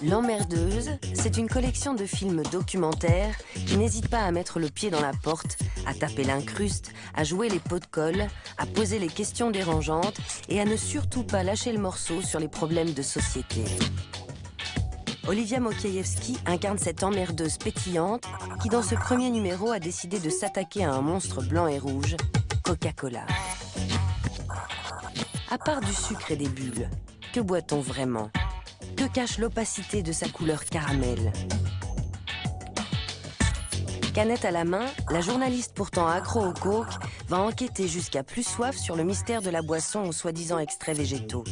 L'Emmerdeuse, c'est une collection de films documentaires qui n'hésitent pas à mettre le pied dans la porte, à taper l'incruste, à jouer les pots de colle, à poser les questions dérangeantes et à ne surtout pas lâcher le morceau sur les problèmes de société. Olivia Mokiejewski incarne cette emmerdeuse pétillante qui, dans ce premier numéro, a décidé de s'attaquer à un monstre blanc et rouge, Coca-Cola. À part du sucre et des bulles, que boit-on vraiment ? Que cache l'opacité de sa couleur caramel? Canette à la main, la journaliste pourtant accro au coke va enquêter jusqu'à plus soif sur le mystère de la boisson aux soi-disant extraits végétaux.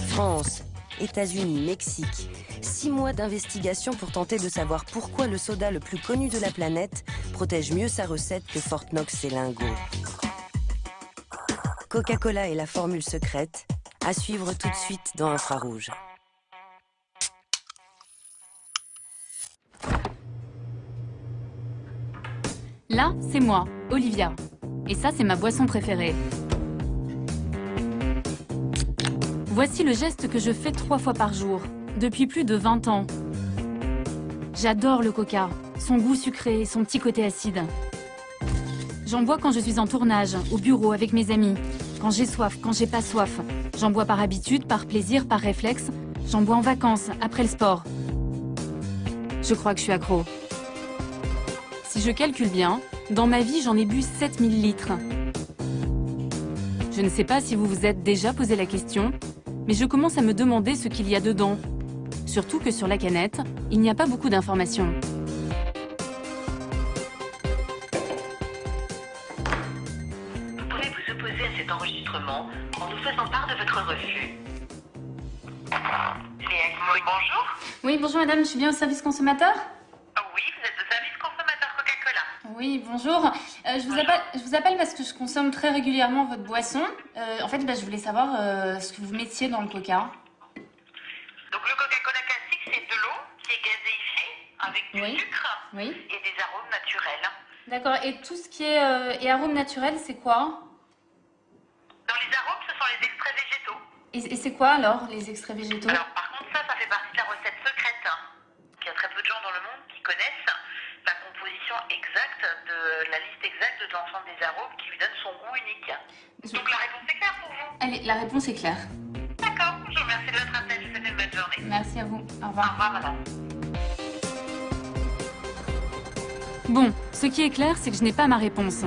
France, États-Unis, Mexique, 6 mois d'investigation pour tenter de savoir pourquoi le soda le plus connu de la planète protège mieux sa recette que Fort Knox et Lingo. Coca-Cola et la formule secrète, à suivre tout de suite dans Infrarouge. Là, c'est moi, Olivia. Et ça, c'est ma boisson préférée. Voici le geste que je fais 3 fois par jour, depuis plus de 20 ans. J'adore le coca, son goût sucré, son petit côté acide. J'en bois quand je suis en tournage, au bureau, avec mes amis. Quand j'ai soif, quand j'ai pas soif. J'en bois par habitude, par plaisir, par réflexe. J'en bois en vacances, après le sport. Je crois que je suis accro. Si je calcule bien, dans ma vie, j'en ai bu 7000 litres. Je ne sais pas si vous vous êtes déjà posé la question, mais je commence à me demander ce qu'il y a dedans. Surtout que sur la canette, il n'y a pas beaucoup d'informations. Vous pouvez vous opposer à cet enregistrement en nous faisant part de votre refus. Léa Guimau, bonjour. Oui, bonjour madame, je suis bien au service consommateur ? Oui, vous êtes au service consommateur Coca-Cola. Oui, bonjour. Je vous appelle parce que je consomme très régulièrement votre boisson. En fait, je voulais savoir ce que vous mettiez dans le coca. Donc le Coca-Cola classique, c'est de l'eau qui est gazéifiée avec du sucre et des arômes naturels. D'accord, et tout ce qui est arômes naturels, c'est quoi? Dans les arômes, ce sont les extraits végétaux. Et c'est quoi alors, les extraits végétaux? Alors par contre, ça fait partie de la recette secrète. Il y a très peu de gens dans le monde qui connaissent la composition exacte de la liste exacte de l'ensemble des arômes qui lui donne son goût unique. Donc la réponse est claire pour vous? Allez, la réponse est claire. D'accord, je vous remercie de votre appel, je vous souhaite une bonne journée. Merci à vous, au Au revoir. revoir madame. Bon, ce qui est clair, c'est que je n'ai pas ma réponse.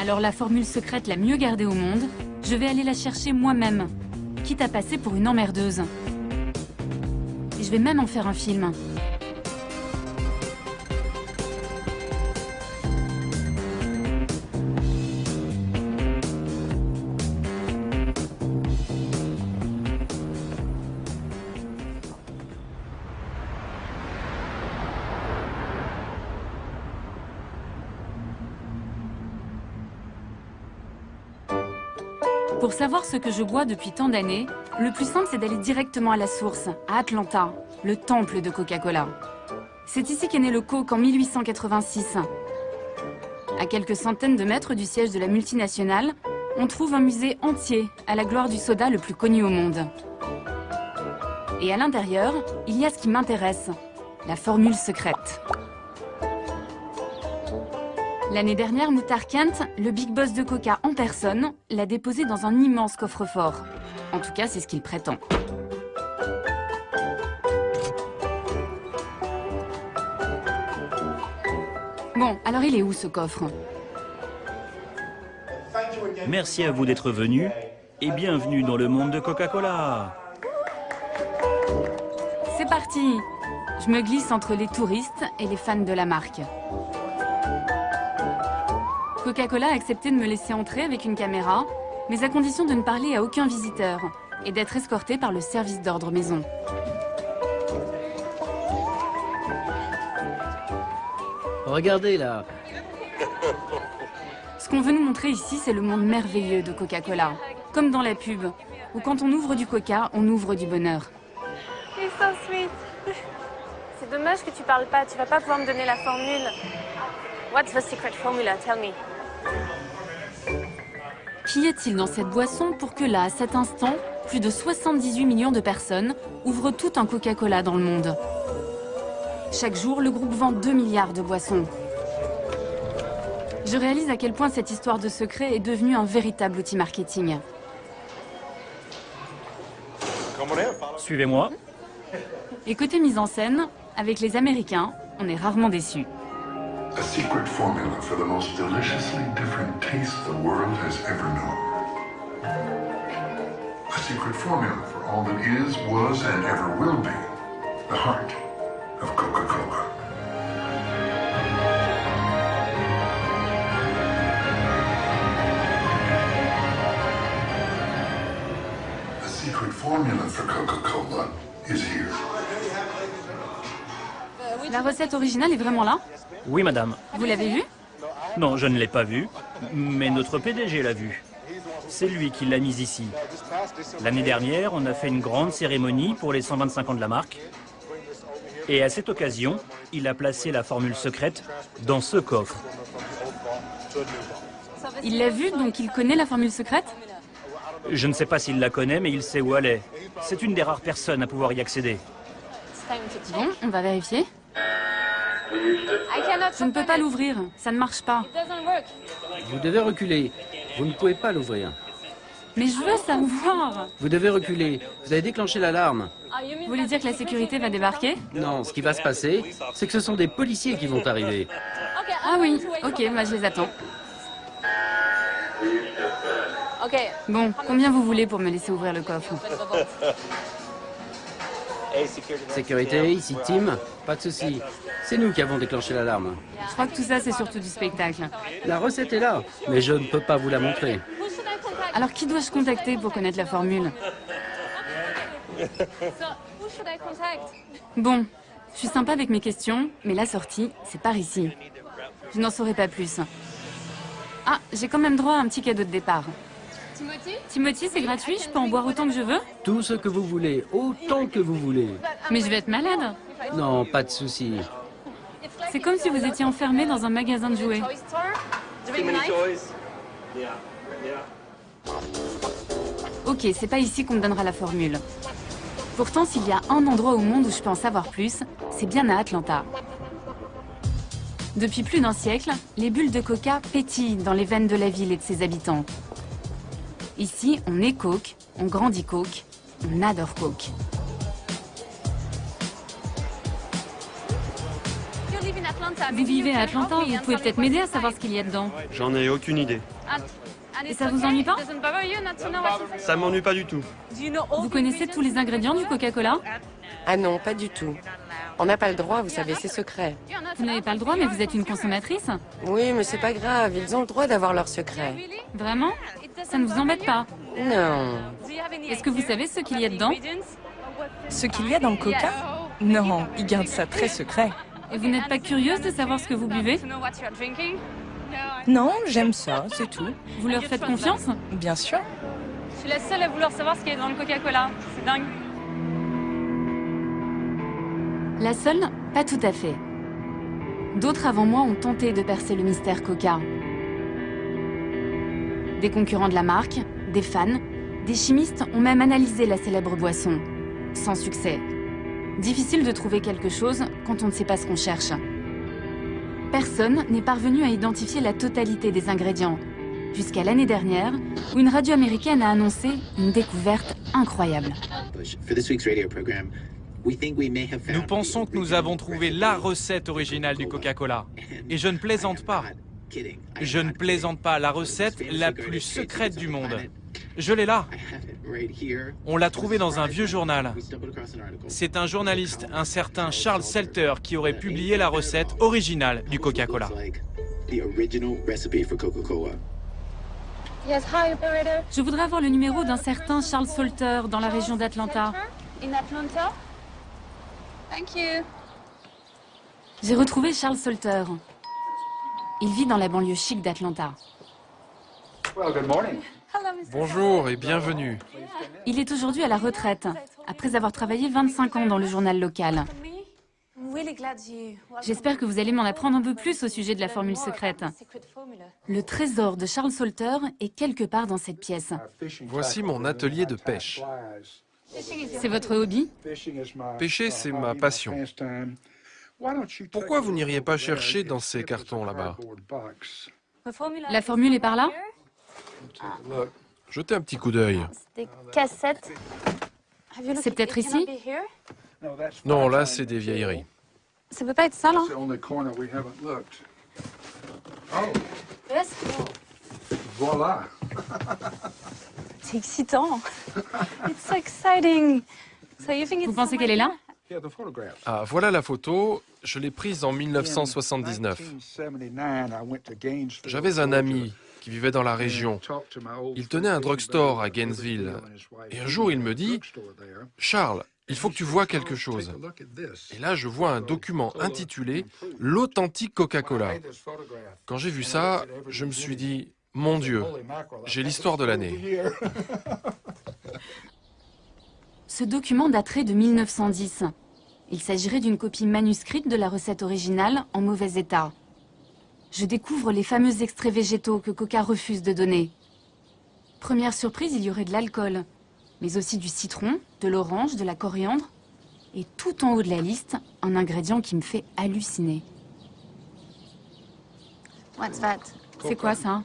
Alors la formule secrète la mieux gardée au monde, je vais aller la chercher moi-même, quitte à passer pour une emmerdeuse. Et je vais même en faire un film. Pour savoir ce que je bois depuis tant d'années, le plus simple c'est d'aller directement à la source, à Atlanta, le temple de Coca-Cola. C'est ici qu'est né le Coke en 1886. À quelques centaines de mètres du siège de la multinationale, on trouve un musée entier à la gloire du soda le plus connu au monde. Et à l'intérieur, il y a ce qui m'intéresse, la formule secrète. L'année dernière, Muhtar Kent, le big boss de Coca en personne, l'a déposé dans un immense coffre-fort. En tout cas, c'est ce qu'il prétend. Bon, alors il est où ce coffre? Merci à vous d'être venus et bienvenue dans le monde de Coca-Cola. C'est parti! Je me glisse entre les touristes et les fans de la marque. Coca-Cola a accepté de me laisser entrer avec une caméra, mais à condition de ne parler à aucun visiteur et d'être escorté par le service d'ordre maison. Regardez là. Ce qu'on veut nous montrer ici, c'est le monde merveilleux de Coca-Cola. Comme dans la pub, où quand on ouvre du coca, on ouvre du bonheur. You're so sweet. C'est dommage que tu parles pas, tu vas pas pouvoir me donner la formule. What's the secret formula? Tell me. Qu'y a-t-il dans cette boisson pour que là, à cet instant, plus de 78 millions de personnes ouvrent tout un Coca-Cola dans le monde? Chaque jour, le groupe vend 2 milliards de boissons. Je réalise à quel point cette histoire de secret est devenue un véritable outil marketing. Suivez-moi. Et côté mise en scène, avec les Américains, on est rarement déçus. A secret formula for the most deliciously different taste the world has ever known. A secret formula for all that is, was, and ever will be the heart of Coca-Cola. The secret formula for Coca-Cola is here. La recette originale est vraiment là? Oui, madame. Vous l'avez vue? Non, je ne l'ai pas vue, mais notre PDG l'a vue. C'est lui qui l'a mise ici. L'année dernière, on a fait une grande cérémonie pour les 125 ans de la marque. Et à cette occasion, il a placé la formule secrète dans ce coffre. Il l'a vue, donc il connaît la formule secrète? Je ne sais pas s'il la connaît, mais il sait où elle est. C'est une des rares personnes à pouvoir y accéder. Bon, on va vérifier. Je ne peux pas l'ouvrir, ça ne marche pas. Vous devez reculer. Vous ne pouvez pas l'ouvrir. Mais je veux savoir. Vous devez reculer. Vous avez déclenché l'alarme. Vous voulez dire que la sécurité va débarquer? Non, ce qui va se passer, c'est que ce sont des policiers qui vont arriver. Ah oui, ok, moi je les attends. Bon, combien vous voulez pour me laisser ouvrir le coffre? Sécurité, ici Tim. Pas de souci. C'est nous qui avons déclenché l'alarme. Je crois que tout ça c'est surtout du spectacle. La recette est là, mais je ne peux pas vous la montrer. Alors qui dois-je contacter pour connaître la formule? Bon, je suis sympa avec mes questions, mais la sortie, c'est par ici. Je n'en saurai pas plus. Ah, j'ai quand même droit à un petit cadeau de départ. Timothy, c'est gratuit, je peux en boire autant que je veux? Tout ce que vous voulez, autant que vous voulez. Mais je vais être malade. Non, pas de souci. C'est comme si vous étiez enfermé dans un magasin de jouets. Ok, c'est pas ici qu'on me donnera la formule. Pourtant, s'il y a un endroit au monde où je peux en savoir plus, c'est bien à Atlanta. Depuis plus d'un siècle, les bulles de coca pétillent dans les veines de la ville et de ses habitants. Ici, on est Coke, on grandit Coke, on adore Coke. Vous vivez à Atlanta, vous pouvez peut-être m'aider à savoir ce qu'il y a dedans. J'en ai aucune idée. Et ça vous ennuie pas? Ça m'ennuie pas du tout. Vous connaissez tous les ingrédients du Coca-Cola? Ah non, pas du tout. On n'a pas le droit, vous savez, c'est secret. Vous n'avez pas le droit, mais vous êtes une consommatrice? Oui, mais c'est pas grave, ils ont le droit d'avoir leur secret. Vraiment? Ça ne vous embête pas? Non. Est-ce que vous savez ce qu'il y a dedans? Ce qu'il y a dans le coca? Non, ils gardent ça très secret. Et vous n'êtes pas curieuse de savoir ce que vous buvez? Non, j'aime ça, c'est tout. Vous leur faites confiance? Bien sûr. Je suis la seule à vouloir savoir ce qu'il y a dans le Coca-Cola. C'est dingue. La seule? Pas tout à fait. D'autres avant moi ont tenté de percer le mystère Coca. Des concurrents de la marque, des fans, des chimistes ont même analysé la célèbre boisson. Sans succès. Difficile de trouver quelque chose quand on ne sait pas ce qu'on cherche. Personne n'est parvenu à identifier la totalité des ingrédients, jusqu'à l'année dernière, où une radio américaine a annoncé une découverte incroyable. Nous pensons que nous avons trouvé la recette originale du Coca-Cola. Et je ne plaisante pas. Je ne plaisante pas, la recette la plus secrète du monde. Je l'ai là. On l'a trouvée dans un vieux journal. C'est un journaliste, un certain Charles Selter, qui aurait publié la recette originale du Coca-Cola. Je voudrais avoir le numéro d'un certain Charles Salter dans la région d'Atlanta. J'ai retrouvé Charles Salter. Il vit dans la banlieue chic d'Atlanta. Bonjour et bienvenue. Il est aujourd'hui à la retraite, après avoir travaillé 25 ans dans le journal local. J'espère que vous allez m'en apprendre un peu plus au sujet de la formule secrète. Le trésor de Charles Salter est quelque part dans cette pièce. Voici mon atelier de pêche. C'est votre hobby? Pêcher, c'est ma passion. Pourquoi vous n'iriez pas chercher dans ces cartons là-bas? La formule est par là? Jetez un petit coup d'œil. Des cassettes. C'est peut-être ici? Non, là, c'est des vieilleries. Ça peut pas être ça, là? Voilà. C'est excitant. It's so exciting. So you think it's Vous pensez qu'elle est là? Ah, voilà la photo. Je l'ai prise en 1979. J'avais un ami qui vivait dans la région. Il tenait un drugstore à Gainesville. Et un jour, il me dit, « Charles, il faut que tu vois quelque chose. » Et là, je vois un document intitulé « L'authentique Coca-Cola ». Quand j'ai vu ça, je me suis dit, « Mon Dieu, j'ai l'histoire de l'année. » Ce document daterait de 1910. Il s'agirait d'une copie manuscrite de la recette originale en mauvais état. Je découvre les fameux extraits végétaux que Coca refuse de donner. Première surprise, il y aurait de l'alcool, mais aussi du citron, de l'orange, de la coriandre, et tout en haut de la liste, un ingrédient qui me fait halluciner. What's that? C'est quoi ça?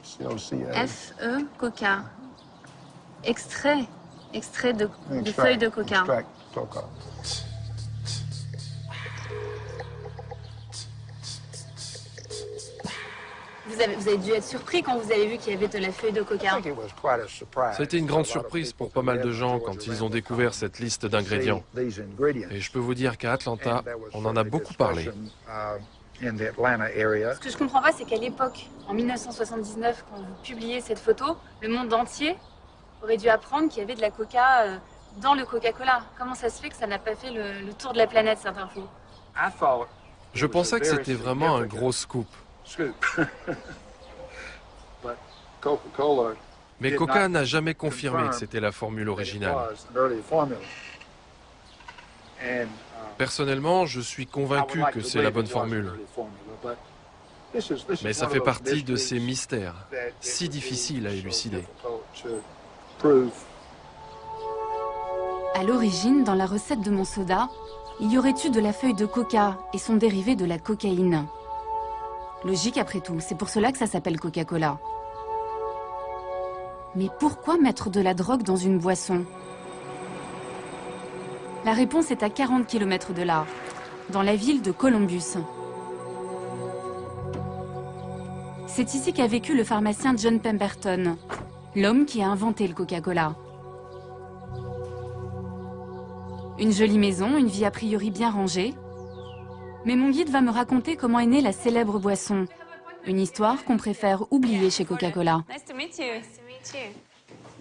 F-E, Coca. Extrait de feuilles de coca. Vous avez dû être surpris quand vous avez vu qu'il y avait de la feuille de coca. Ça a été une grande surprise pour pas mal de gens quand ils ont découvert cette liste d'ingrédients. Et je peux vous dire qu'à Atlanta, on en a beaucoup parlé. Ce que je comprends pas, c'est qu'à l'époque, en 1979, quand vous publiez cette photo, le monde entier aurait dû apprendre qu'il y avait de la coca dans le Coca-Cola. Comment ça se fait que ça n'a pas fait le tour de la planète, cette info? Je pensais que c'était vraiment un gros scoop. Mais Coca n'a jamais confirmé que c'était la formule originale. Personnellement, je suis convaincu que c'est la bonne formule. Mais ça fait partie de ces mystères, si difficiles à élucider. À l'origine, dans la recette de mon soda, il y aurait eu de la feuille de coca et son dérivé de la cocaïne. Logique après tout, c'est pour cela que ça s'appelle Coca-Cola. Mais pourquoi mettre de la drogue dans une boisson? La réponse est à 40 km de là, dans la ville de Columbus. C'est ici qu'a vécu le pharmacien John Pemberton, l'homme qui a inventé le Coca-Cola. Une jolie maison, une vie a priori bien rangée. Mais mon guide va me raconter comment est née la célèbre boisson. Une histoire qu'on préfère oublier chez Coca-Cola. Nice to meet you.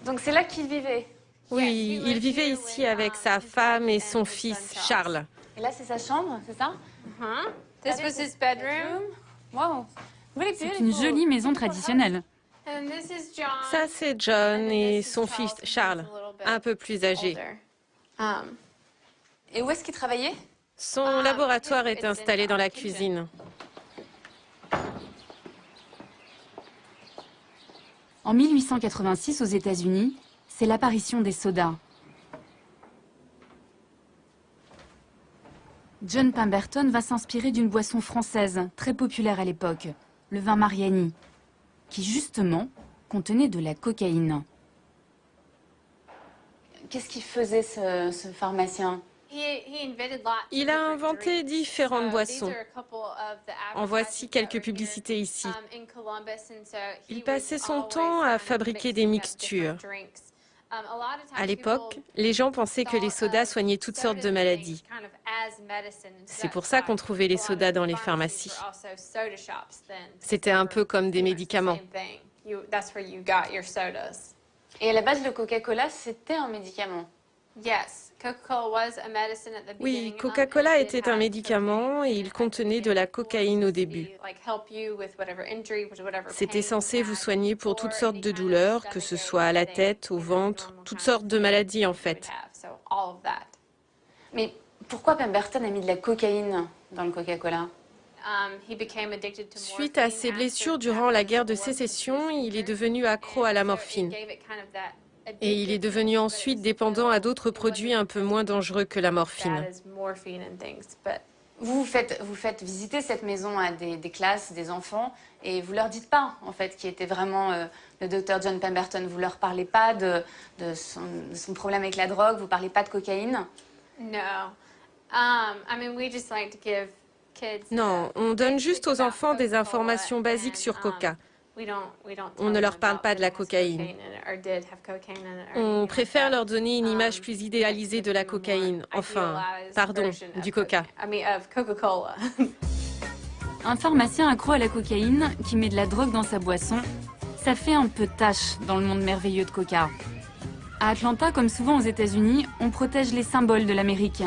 Donc c'est là qu'il vivait? Oui, il vivait ici avec sa femme et son fils, Charles. Et là, c'est sa chambre, c'est ça? This was his bedroom. Wow. C'est une jolie maison traditionnelle. Ça, c'est John et son fils, Charles, un peu plus âgé. Et où est-ce qu'il travaillait? Son laboratoire est installé dans la cuisine. En 1886, aux États-Unis, c'est l'apparition des sodas. John Pemberton va s'inspirer d'une boisson française très populaire à l'époque, le vin Mariani, qui justement contenait de la cocaïne. Qu'est-ce qu'il faisait ce pharmacien? Il a inventé différentes boissons. En voici quelques publicités ici. Il passait son temps à fabriquer des mixtures. À l'époque, les gens pensaient que les sodas soignaient toutes sortes de maladies. C'est pour ça qu'on trouvait les sodas dans les pharmacies. C'était un peu comme des médicaments. Et à la base, le Coca-Cola, c'était un médicament. Oui, Coca-Cola était un médicament et il contenait de la cocaïne au début. C'était censé vous soigner pour toutes sortes de douleurs, que ce soit à la tête, au ventre, toutes sortes de maladies en fait. Mais Pourquoi Pemberton a mis de la cocaïne dans le Coca-Cola? Suite à ses blessures durant la guerre de sécession, il est devenu accro à la morphine. Et il est devenu ensuite dépendant à d'autres produits un peu moins dangereux que la morphine. Vous faites visiter cette maison à des classes, des enfants, et vous leur dites pas, en fait, qui était vraiment le docteur John Pemberton. Vous leur parlez pas de son problème avec la drogue, vous parlez pas de cocaïne? Non, on donne juste aux enfants des informations basiques sur Coca. On ne leur parle pas de la cocaïne. On préfère leur donner une image plus idéalisée de la cocaïne. Enfin, pardon, du Coca. Un pharmacien accro à la cocaïne qui met de la drogue dans sa boisson, ça fait un peu tâche dans le monde merveilleux de Coca. À Atlanta, comme souvent aux États-Unis, on protège les symboles de l'Amérique.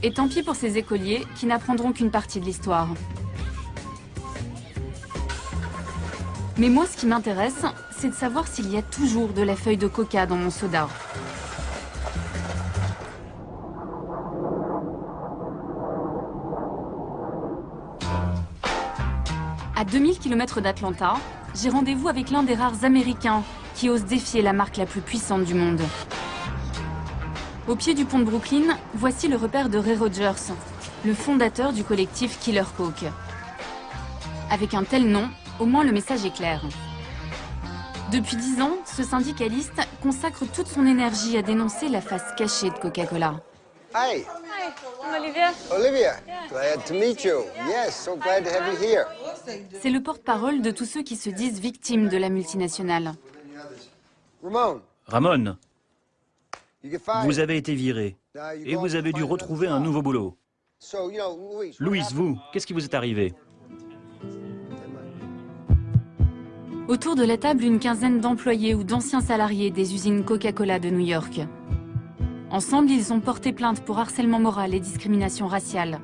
Et tant pis pour ces écoliers qui n'apprendront qu'une partie de l'histoire. Mais moi, ce qui m'intéresse, c'est de savoir s'il y a toujours de la feuille de coca dans mon soda. À 2000 km d'Atlanta, j'ai rendez-vous avec l'un des rares Américains qui osent défier la marque la plus puissante du monde. Au pied du pont de Brooklyn, voici le repère de Ray Rogers, le fondateur du collectif Killer Coke. Avec un tel nom, au moins le message est clair. Depuis 10 ans, ce syndicaliste consacre toute son énergie à dénoncer la face cachée de Coca-Cola. Hi. Hi, I'm Olivia. Olivia, glad to meet you. Yes, so glad to have you here. C'est le porte-parole de tous ceux qui se disent victimes de la multinationale. Ramon, vous avez été viré et vous avez dû retrouver un nouveau boulot. Louis, vous, qu'est-ce qui vous est arrivé? Autour de la table, une quinzaine d'employés ou d'anciens salariés des usines Coca-Cola de New York. Ensemble, ils ont porté plainte pour harcèlement moral et discrimination raciale.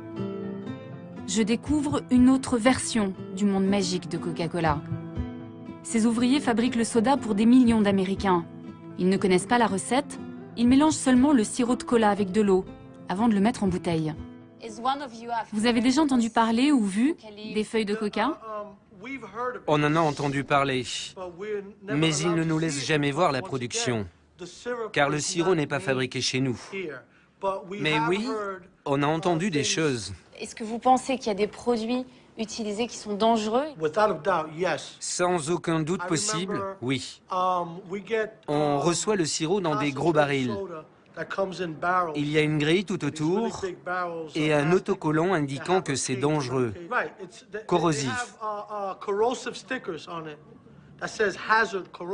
Je découvre une autre version du monde magique de Coca-Cola. Ces ouvriers fabriquent le soda pour des millions d'Américains. Ils ne connaissent pas la recette, ils mélangent seulement le sirop de cola avec de l'eau, avant de le mettre en bouteille. Vous avez déjà entendu parler ou vu des feuilles de coca ? On en a entendu parler, mais ils ne nous laissent jamais voir la production, car le sirop n'est pas fabriqué chez nous. Mais oui, on a entendu des choses. Est-ce que vous pensez qu'il y a des produits utilisés qui sont dangereux? Sans aucun doute possible, oui. On reçoit le sirop dans des gros barils. Il y a une grille tout autour et un autocollant indiquant que c'est dangereux, corrosif.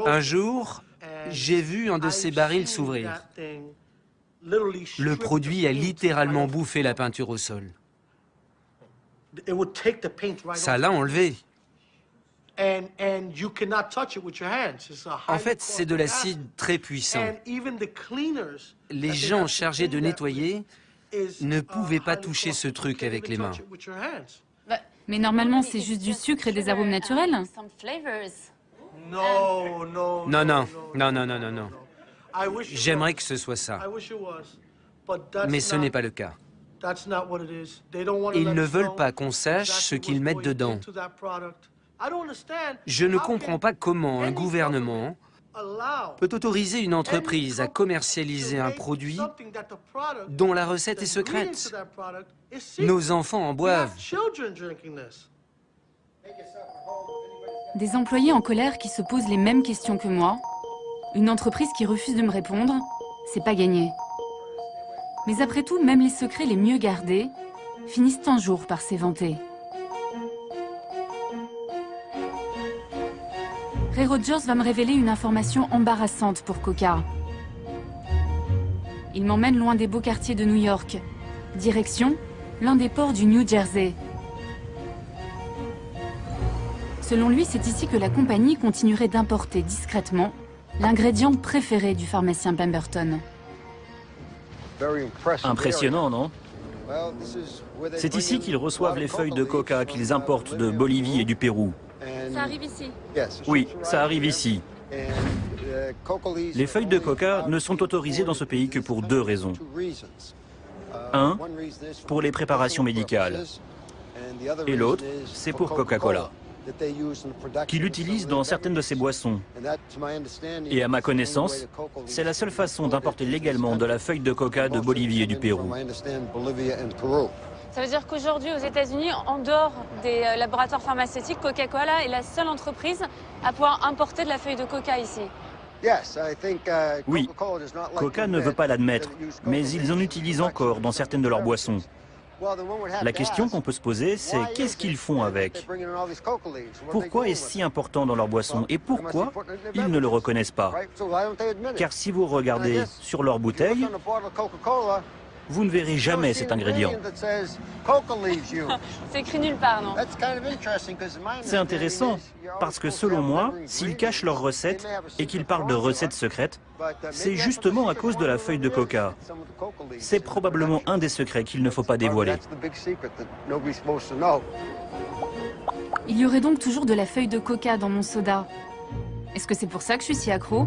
Un jour, j'ai vu un de ces barils s'ouvrir. Le produit a littéralement bouffé la peinture au sol. Ça l'a enlevé. En fait, c'est de l'acide très puissant. Les gens chargés de nettoyer ne pouvaient pas toucher ce truc avec les mains. Mais normalement, c'est juste du sucre et des arômes naturels. Non, non, non, non, non, non, non. J'aimerais que ce soit ça. Mais ce n'est pas le cas. Ils ne veulent pas qu'on sache ce qu'ils mettent dedans. Je ne comprends pas comment un gouvernement peut autoriser une entreprise à commercialiser un produit dont la recette est secrète. Nos enfants en boivent. Des employés en colère qui se posent les mêmes questions que moi. Une entreprise qui refuse de me répondre, c'est pas gagné. Mais après tout, même les secrets les mieux gardés finissent un jour par s'éventer. Ray Rogers va me révéler une information embarrassante pour Coca. Il m'emmène loin des beaux quartiers de New York. Direction, l'un des ports du New Jersey. Selon lui, c'est ici que la compagnie continuerait d'importer discrètement l'ingrédient préféré du pharmacien Pemberton. Impressionnant, non? C'est ici qu'ils reçoivent les feuilles de coca qu'ils importent de Bolivie et du Pérou. Ça arrive ici? Oui, ça arrive ici. Les feuilles de coca ne sont autorisées dans ce pays que pour deux raisons. Un, pour les préparations médicales. Et l'autre, c'est pour Coca-Cola, qui l'utilise dans certaines de ses boissons. Et à ma connaissance, c'est la seule façon d'importer légalement de la feuille de coca de Bolivie et du Pérou. Ça veut dire qu'aujourd'hui, aux États-Unis, en dehors des laboratoires pharmaceutiques, Coca-Cola est la seule entreprise à pouvoir importer de la feuille de coca ici. Oui, Coca ne veut pas l'admettre, mais ils en utilisent encore dans certaines de leurs boissons. La question qu'on peut se poser, c'est qu'est-ce qu'ils font avec? Pourquoi est-ce si important dans leur boisson? Et pourquoi ils ne le reconnaissent pas? Car si vous regardez sur leur bouteille, vous ne verrez jamais cet ingrédient. C'est écrit nulle part, non? C'est intéressant, parce que selon moi, s'ils cachent leurs recettes et qu'ils parlent de recettes secrètes, c'est justement à cause de la feuille de coca. C'est probablement un des secrets qu'il ne faut pas dévoiler. Il y aurait donc toujours de la feuille de coca dans mon soda. Est-ce que c'est pour ça que je suis si accro?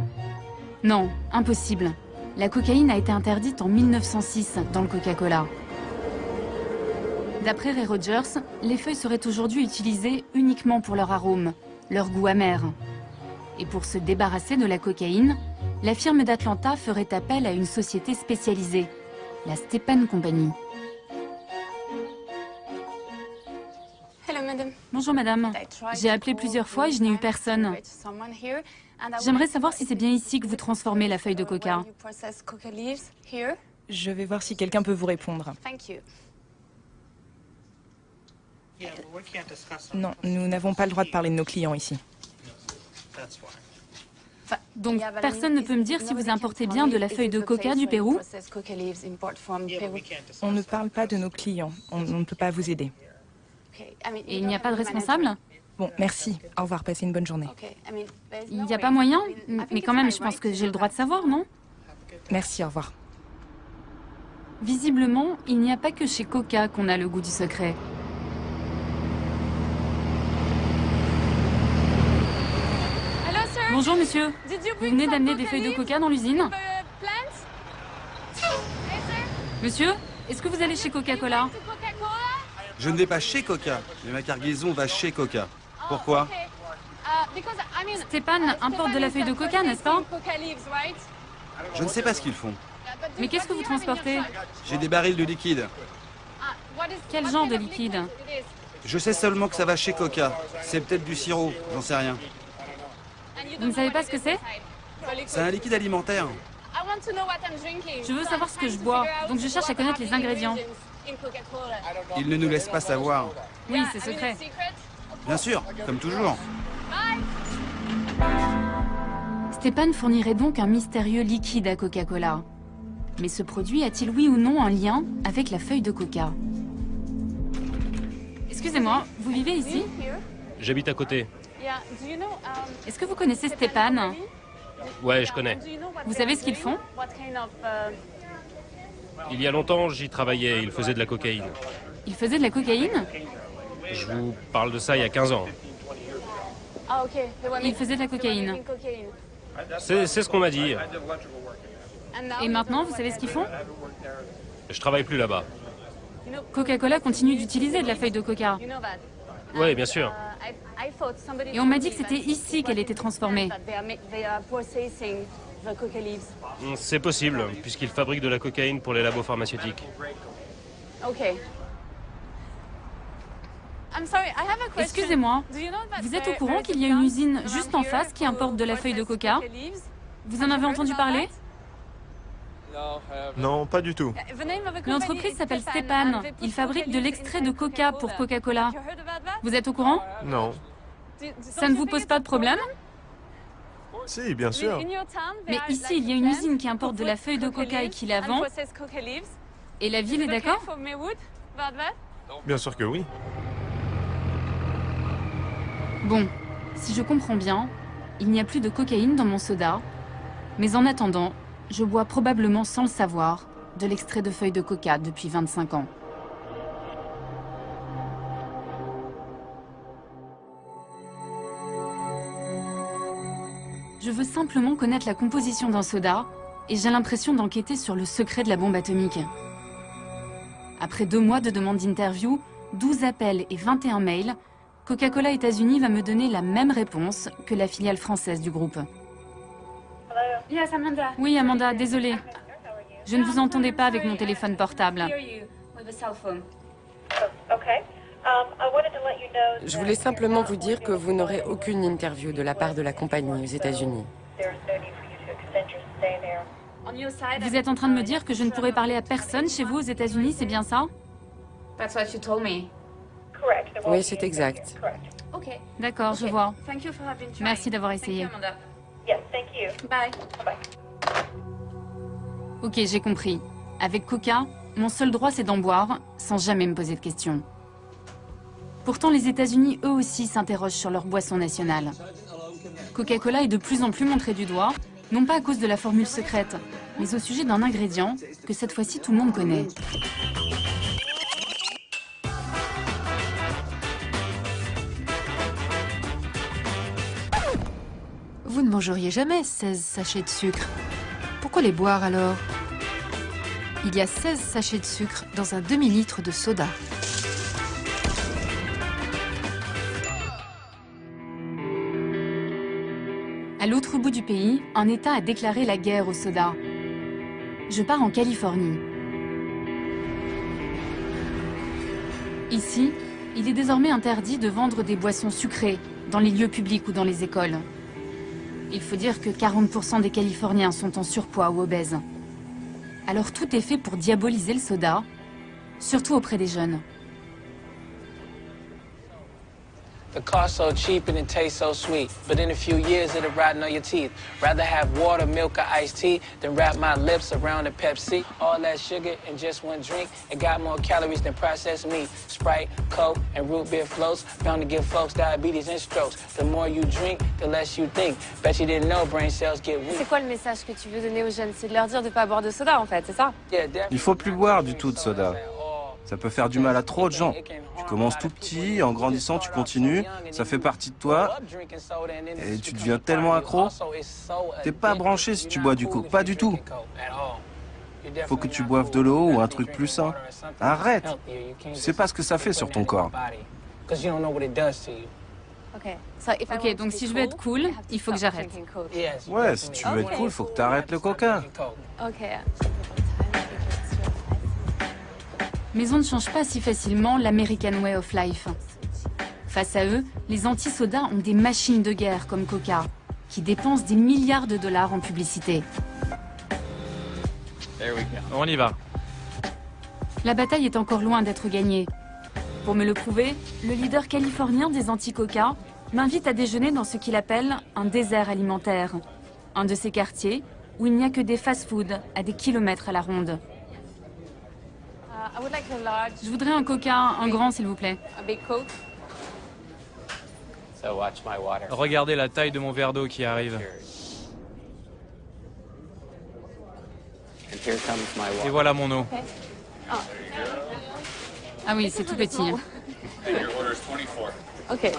Non, impossible. La cocaïne a été interdite en 1906 dans le Coca-Cola. D'après Ray Rogers, les feuilles seraient aujourd'hui utilisées uniquement pour leur arôme, leur goût amer. Et pour se débarrasser de la cocaïne, la firme d'Atlanta ferait appel à une société spécialisée, la Stepan Company. Hello, madame. Bonjour madame, j'ai appelé plusieurs fois et je n'ai eu personne. J'aimerais savoir si c'est bien ici que vous transformez la feuille de coca. Je vais voir si quelqu'un peut vous répondre. Non, nous n'avons pas le droit de parler de nos clients ici. Donc personne ne peut me dire si vous importez bien de la feuille de coca du Pérou? On ne parle pas de nos clients. On ne peut pas vous aider. Et il n'y a pas de responsable? Bon, merci. Au revoir, passez une bonne journée. Il n'y a pas moyen? Mais quand même, je pense que j'ai le droit de savoir, non? Merci, au revoir. Visiblement, il n'y a pas que chez Coca qu'on a le goût du secret. Bonjour monsieur, vous venez d'amener des feuilles de coca dans l'usine? Monsieur, est-ce que vous allez chez Coca-Cola? Je ne vais pas chez Coca, mais ma cargaison va chez Coca. Pourquoi? Stepan importe de la feuille de coca, n'est-ce pas? Je ne sais pas ce qu'ils font. Mais qu'est-ce que vous transportez? J'ai des barils de liquide. Quel genre de liquide? Je sais seulement que ça va chez Coca. C'est peut-être du sirop, j'en sais rien. Vous ne savez pas ce que c'est? C'est un liquide alimentaire. Je veux savoir ce que je bois, donc je cherche à connaître les ingrédients. Ils ne nous laissent pas savoir. Oui, c'est secret. Bien sûr, comme toujours. Stepan fournirait donc un mystérieux liquide à Coca-Cola. Mais ce produit a-t-il oui ou non un lien avec la feuille de coca? Excusez-moi, vous vivez ici? J'habite à côté. Est-ce que vous connaissez Stepan? Ouais, je connais. Vous savez ce qu'ils font? Il y a longtemps, j'y travaillais. Il faisait de la cocaïne. Il faisait de la cocaïne? Je vous parle de ça il y a 15 ans. Il faisait de la cocaïne. C'est ce qu'on m'a dit. Et maintenant, vous savez ce qu'ils font? Je travaille plus là-bas. Coca-Cola continue d'utiliser de la feuille de coca. Oui, bien sûr. Et on m'a dit que c'était ici qu'elle était transformée. C'est possible, puisqu'ils fabriquent de la cocaïne pour les labos pharmaceutiques. Excusez-moi, vous êtes au courant qu'il y a une usine juste en face qui importe de la feuille de coca? Vous en avez entendu parler? Non, pas du tout. L'entreprise s'appelle Stepan. Ils fabriquent de l'extrait de coca pour Coca-Cola. Vous êtes au courant? Non. Ça ne vous pose pas de problème? Si, bien sûr. Mais ici, il y a une usine qui importe de la feuille de coca et qui la vend. Et la ville est d'accord? Bien sûr que oui. Bon, si je comprends bien, il n'y a plus de cocaïne dans mon soda. Mais en attendant, je bois probablement sans le savoir de l'extrait de feuille de coca depuis 25 ans. Je veux simplement connaître la composition d'un soda et j'ai l'impression d'enquêter sur le secret de la bombe atomique. Après 2 mois de demande d'interview, 12 appels et 21 mails, Coca-Cola États-Unis va me donner la même réponse que la filiale française du groupe. Yes, Amanda. Oui, Amanda, désolée. Je ne vous entendais pas avec mon téléphone portable. Je voulais simplement vous dire que vous n'aurez aucune interview de la part de la compagnie aux États-Unis. Vous êtes en train de me dire que je ne pourrai parler à personne chez vous aux États-Unis, c'est bien ça? Oui, c'est exact. D'accord, je vois. Merci d'avoir essayé. Ok, j'ai compris. Avec Coca, mon seul droit c'est d'en boire, sans jamais me poser de questions. Pourtant, les États-Unis, eux aussi, s'interrogent sur leur boisson nationale. Coca-Cola est de plus en plus montré du doigt, non pas à cause de la formule secrète, mais au sujet d'un ingrédient que cette fois-ci tout le monde connaît. Vous ne mangeriez jamais 16 sachets de sucre. Pourquoi les boire alors? Il y a 16 sachets de sucre dans un demi-litre de soda. À l'autre bout du pays, un État a déclaré la guerre au soda. Je pars en Californie. Ici, il est désormais interdit de vendre des boissons sucrées dans les lieux publics ou dans les écoles. Il faut dire que 40% des Californiens sont en surpoids ou obèses. Alors tout est fait pour diaboliser le soda, surtout auprès des jeunes. The cost so cheap and it tastes so sweet, but in a few years it'll rot on your teeth. Rather have water, milk, or iced tea than wrap my lips around a Pepsi. All that sugar in just one drink, it got more calories than processed meat. Sprite, Coke, and root beer floats, bound to give folks diabetes and strokes. The more you drink, the less you think. Bet you didn't know brain cells get weak. C'est quoi le message que tu veux donner aux jeunes? C'est de leur dire de ne pas boire de soda en fait, c'est ça? Il faut plus boire du tout de soda. Ça peut faire du mal à trop de gens. Tu commences tout petit, en grandissant tu continues, ça fait partie de toi, et tu deviens tellement accro. T'es pas branché si tu bois du coke, pas du tout. Faut que tu boives de l'eau ou un truc plus sain. Arrête! Tu sais pas ce que ça fait sur ton corps. Ok, donc si je veux être cool, il faut que j'arrête. Ouais, si tu veux être cool, faut que t'arrêtes le coca. Mais on ne change pas si facilement l'American Way of Life. Face à eux, les anti-sodas ont des machines de guerre comme Coca, qui dépensent des milliards de dollars en publicité. On y va. La bataille est encore loin d'être gagnée. Pour me le prouver, le leader californien des anti-Coca m'invite à déjeuner dans ce qu'il appelle un désert alimentaire. Un de ces quartiers où il n'y a que des fast-foods à des kilomètres à la ronde. Je voudrais un Coca, un grand s'il vous plaît. Regardez la taille de mon verre d'eau qui arrive. Et voilà mon eau. Ah oui, c'est tout petit. Ok.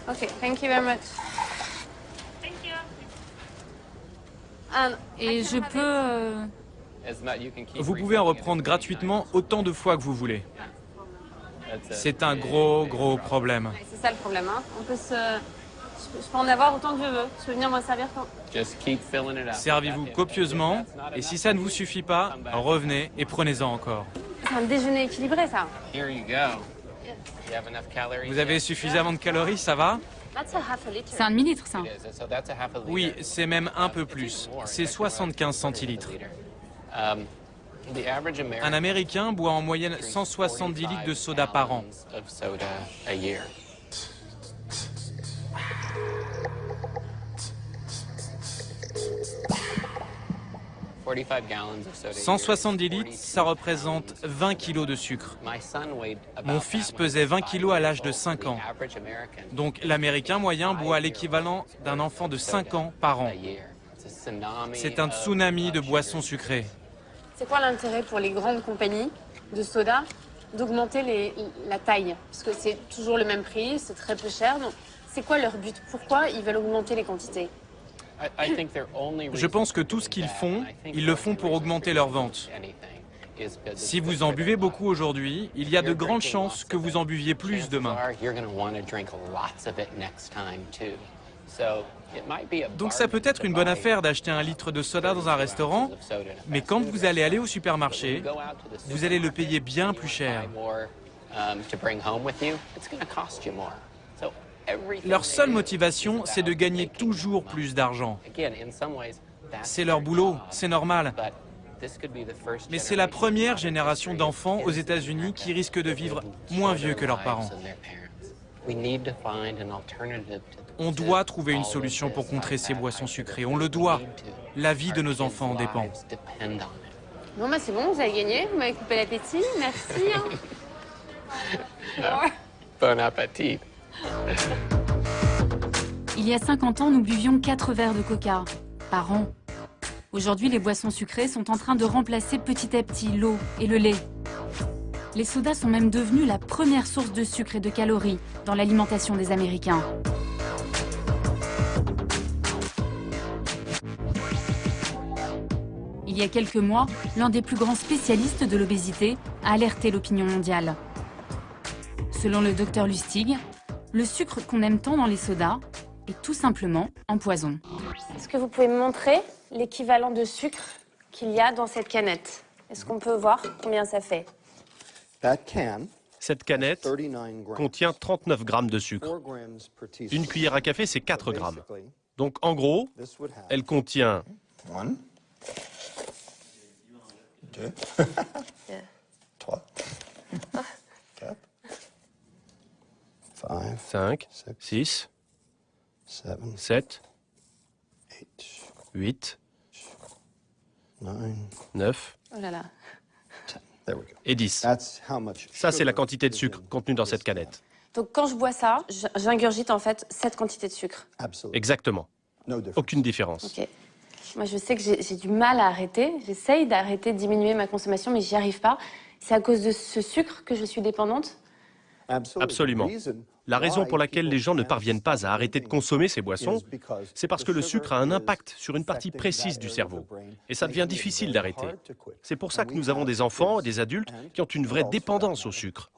Ok, thank you very much. Et je peux... Vous pouvez en reprendre gratuitement autant de fois que vous voulez. C'est un gros problème. C'est ça le problème, hein. Je peux en avoir autant que je veux. Je peux venir m'en servir quand... Servez-vous copieusement, et si ça ne vous suffit pas, revenez et prenez-en encore. C'est un déjeuner équilibré, ça. Vous avez suffisamment de calories, ça va? C'est un demi-litre, ça. Oui, c'est même un peu plus. C'est 75 centilitres. Un Américain boit en moyenne 170 litres de soda par an. 170 litres, ça représente 20 kilos de sucre. Mon fils pesait 20 kilos à l'âge de 5 ans. Donc l'Américain moyen boit l'équivalent d'un enfant de 5 ans par an. C'est un tsunami de boissons sucrées. C'est quoi l'intérêt pour les grandes compagnies de soda d'augmenter la taille? Parce que c'est toujours le même prix, c'est très peu cher. Donc c'est quoi leur but? Pourquoi ils veulent augmenter les quantités? Je pense que tout ce qu'ils font, ils le font pour augmenter leurs ventes. Si vous en buvez beaucoup aujourd'hui, il y a de grandes chances que vous en buviez plus demain. Donc ça peut être une bonne affaire d'acheter un litre de soda dans un restaurant, mais quand vous allez aller au supermarché, vous allez le payer bien plus cher. Leur seule motivation, c'est de gagner toujours plus d'argent. C'est leur boulot, c'est normal. Mais c'est la première génération d'enfants aux États-Unis qui risque de vivre moins vieux que leurs parents. On doit trouver une solution pour contrer ces boissons sucrées. On le doit. La vie de nos enfants en dépend. Bon, bah c'est bon, vous avez gagné. Vous m'avez coupé l'appétit. Merci. Bon appétit. Il y a 50 ans, nous buvions 4 verres de coca par an. Aujourd'hui, les boissons sucrées sont en train de remplacer petit à petit l'eau et le lait. Les sodas sont même devenus la première source de sucre et de calories dans l'alimentation des Américains. Il y a quelques mois, l'un des plus grands spécialistes de l'obésité a alerté l'opinion mondiale. Selon le docteur Lustig, le sucre qu'on aime tant dans les sodas est tout simplement un poison. Est-ce que vous pouvez me montrer l'équivalent de sucre qu'il y a dans cette canette? Est-ce qu'on peut voir combien ça fait? Cette canette contient 39 grammes de sucre. Une cuillère à café, c'est 4 grammes. Donc en gros, elle contient 5, 6, 7, 8, 9 Oh là là. et 10. Ça, c'est la quantité de sucre contenue dans cette canette. Donc quand je bois ça, j'ingurgite en fait cette quantité de sucre. Exactement. Aucune différence. Ok. Moi, je sais que j'ai du mal à arrêter. J'essaye d'arrêter, de diminuer ma consommation, mais j'y arrive pas. C'est à cause de ce sucre que je suis dépendante? Absolument. La raison pour laquelle les gens ne parviennent pas à arrêter de consommer ces boissons, c'est parce que le sucre a un impact sur une partie précise du cerveau. Et ça devient difficile d'arrêter. C'est pour ça que nous avons des enfants et des adultes qui ont une vraie dépendance au sucre.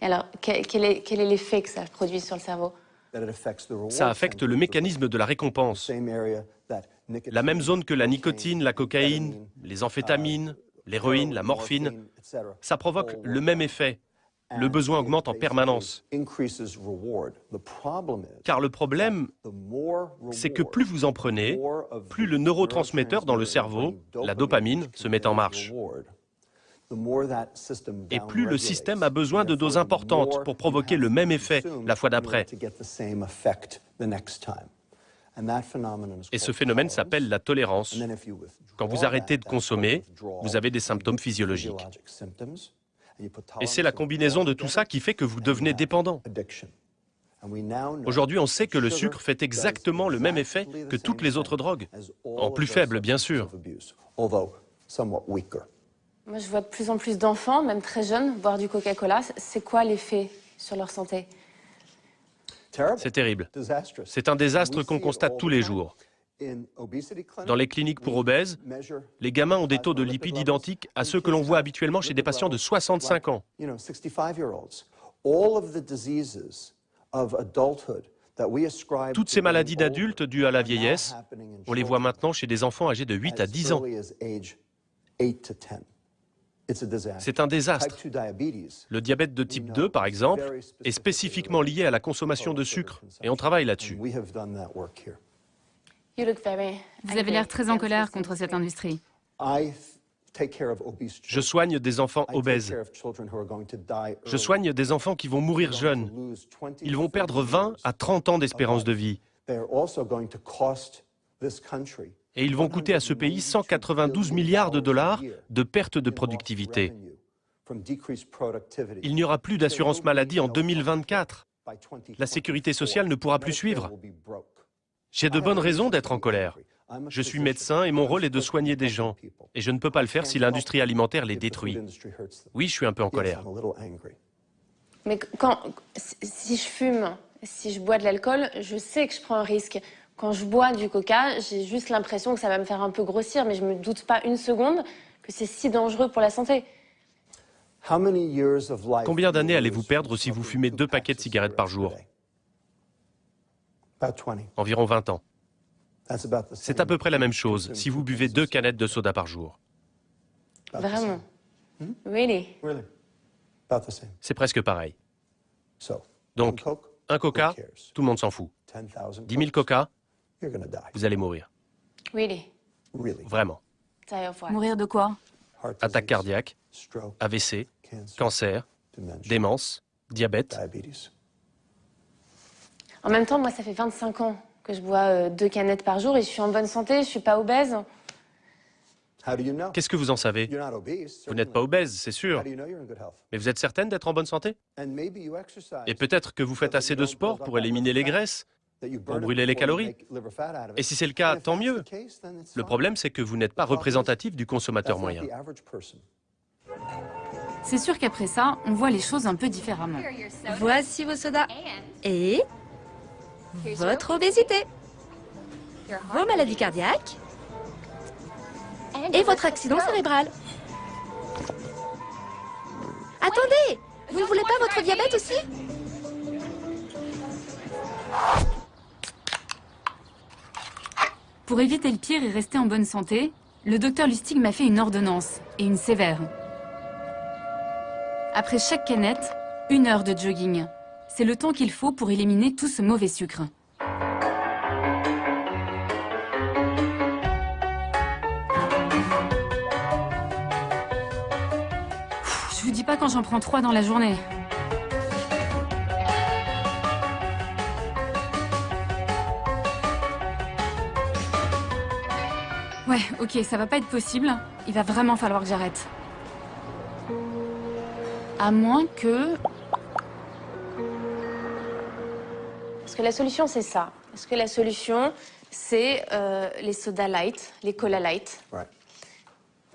Et alors, quel est l'effet que ça produit sur le cerveau? Ça affecte le mécanisme de la récompense. La même zone que la nicotine, la cocaïne, les amphétamines, l'héroïne, la morphine. Ça provoque le même effet. Le besoin augmente en permanence. Car le problème, c'est que plus vous en prenez, plus le neurotransmetteur dans le cerveau, la dopamine, se met en marche. Et plus le système a besoin de doses importantes pour provoquer le même effet la fois d'après. Et ce phénomène s'appelle la tolérance. Quand vous arrêtez de consommer, vous avez des symptômes physiologiques. Et c'est la combinaison de tout ça qui fait que vous devenez dépendant. Aujourd'hui, on sait que le sucre fait exactement le même effet que toutes les autres drogues, en plus faible, bien sûr. Moi, je vois de plus en plus d'enfants, même très jeunes, boire du Coca-Cola. C'est quoi l'effet sur leur santé? C'est terrible. C'est un désastre qu'on constate tous les jours. Dans les cliniques pour obèses, les gamins ont des taux de lipides identiques à ceux que l'on voit habituellement chez des patients de 65 ans. Toutes ces maladies d'adultes dues à la vieillesse, on les voit maintenant chez des enfants âgés de 8 à 10 ans. C'est un désastre. Le diabète de type 2, par exemple, est spécifiquement lié à la consommation de sucre, et on travaille là-dessus. Vous avez l'air très en colère contre cette industrie. Je soigne des enfants obèses. Je soigne des enfants qui vont mourir jeunes. Ils vont perdre 20 à 30 ans d'espérance de vie. Et ils vont coûter à ce pays 192 milliards de dollars de perte de productivité. Il n'y aura plus d'assurance maladie en 2024. La sécurité sociale ne pourra plus suivre. J'ai de bonnes raisons d'être en colère. Je suis médecin et mon rôle est de soigner des gens. Et je ne peux pas le faire si l'industrie alimentaire les détruit. Oui, je suis un peu en colère. Mais si je fume, si je bois de l'alcool, je sais que je prends un risque. Quand je bois du coca, j'ai juste l'impression que ça va me faire un peu grossir, mais je me doute pas une seconde que c'est si dangereux pour la santé. Combien d'années allez-vous perdre si vous fumez 2 paquets de cigarettes par jour? Environ 20 ans. C'est à peu près la même chose si vous buvez 2 canettes de soda par jour. Vraiment? Really? C'est presque pareil. Donc, un coca, tout le monde s'en fout. 10 000 coca, vous allez mourir. Really? Vraiment. Mourir de quoi? Attaque cardiaque, AVC, cancer, démence, diabète. En même temps, moi, ça fait 25 ans que je bois 2 canettes par jour et je suis en bonne santé, je suis pas obèse. Qu'est-ce que vous en savez? Vous n'êtes pas obèse, c'est sûr. Mais vous êtes certaine d'être en bonne santé? Et peut-être que vous faites assez de sport pour éliminer les graisses, pour brûler les calories. Et si c'est le cas, tant mieux. Le problème, c'est que vous n'êtes pas représentatif du consommateur moyen. C'est sûr qu'après ça, on voit les choses un peu différemment. Voici vos sodas. Et votre obésité. Vos maladies cardiaques. Et votre accident cérébral. Attendez! Vous ne voulez pas votre diabète aussi? Pour éviter le pire et rester en bonne santé, le docteur Lustig m'a fait une ordonnance, et une sévère. Après chaque canette, 1 heure de jogging. C'est le temps qu'il faut pour éliminer tout ce mauvais sucre. Je vous dis pas quand j'en prends 3 dans la journée. Ouais, ok, ça va pas être possible. Il va vraiment falloir que j'arrête. À moins que... Est-ce que la solution, c'est ça? Est-ce que la solution, c'est les soda light, les cola light?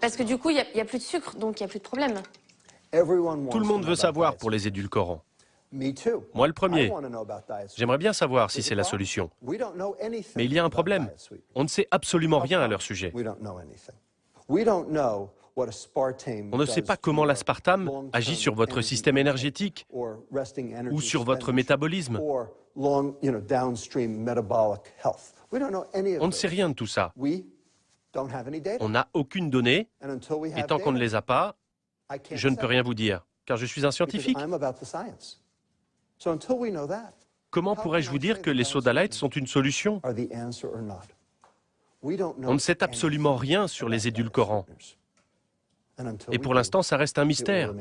Parce que du coup, il n'y a plus de sucre, donc il n'y a plus de problème. Tout le monde veut savoir pour les édulcorants. Moi le premier. J'aimerais bien savoir si c'est la solution. Mais il y a un problème. On ne sait absolument rien à leur sujet. On ne sait pas comment l'aspartame agit sur votre système énergétique ou sur votre métabolisme. On ne sait rien de tout ça. On n'a aucune donnée, et tant qu'on ne les a pas, je ne peux rien vous dire, car je suis un scientifique. Comment pourrais-je vous dire que les soda light sont une solution? On ne sait absolument rien sur les édulcorants. Et pour l'instant, ça reste un mystère.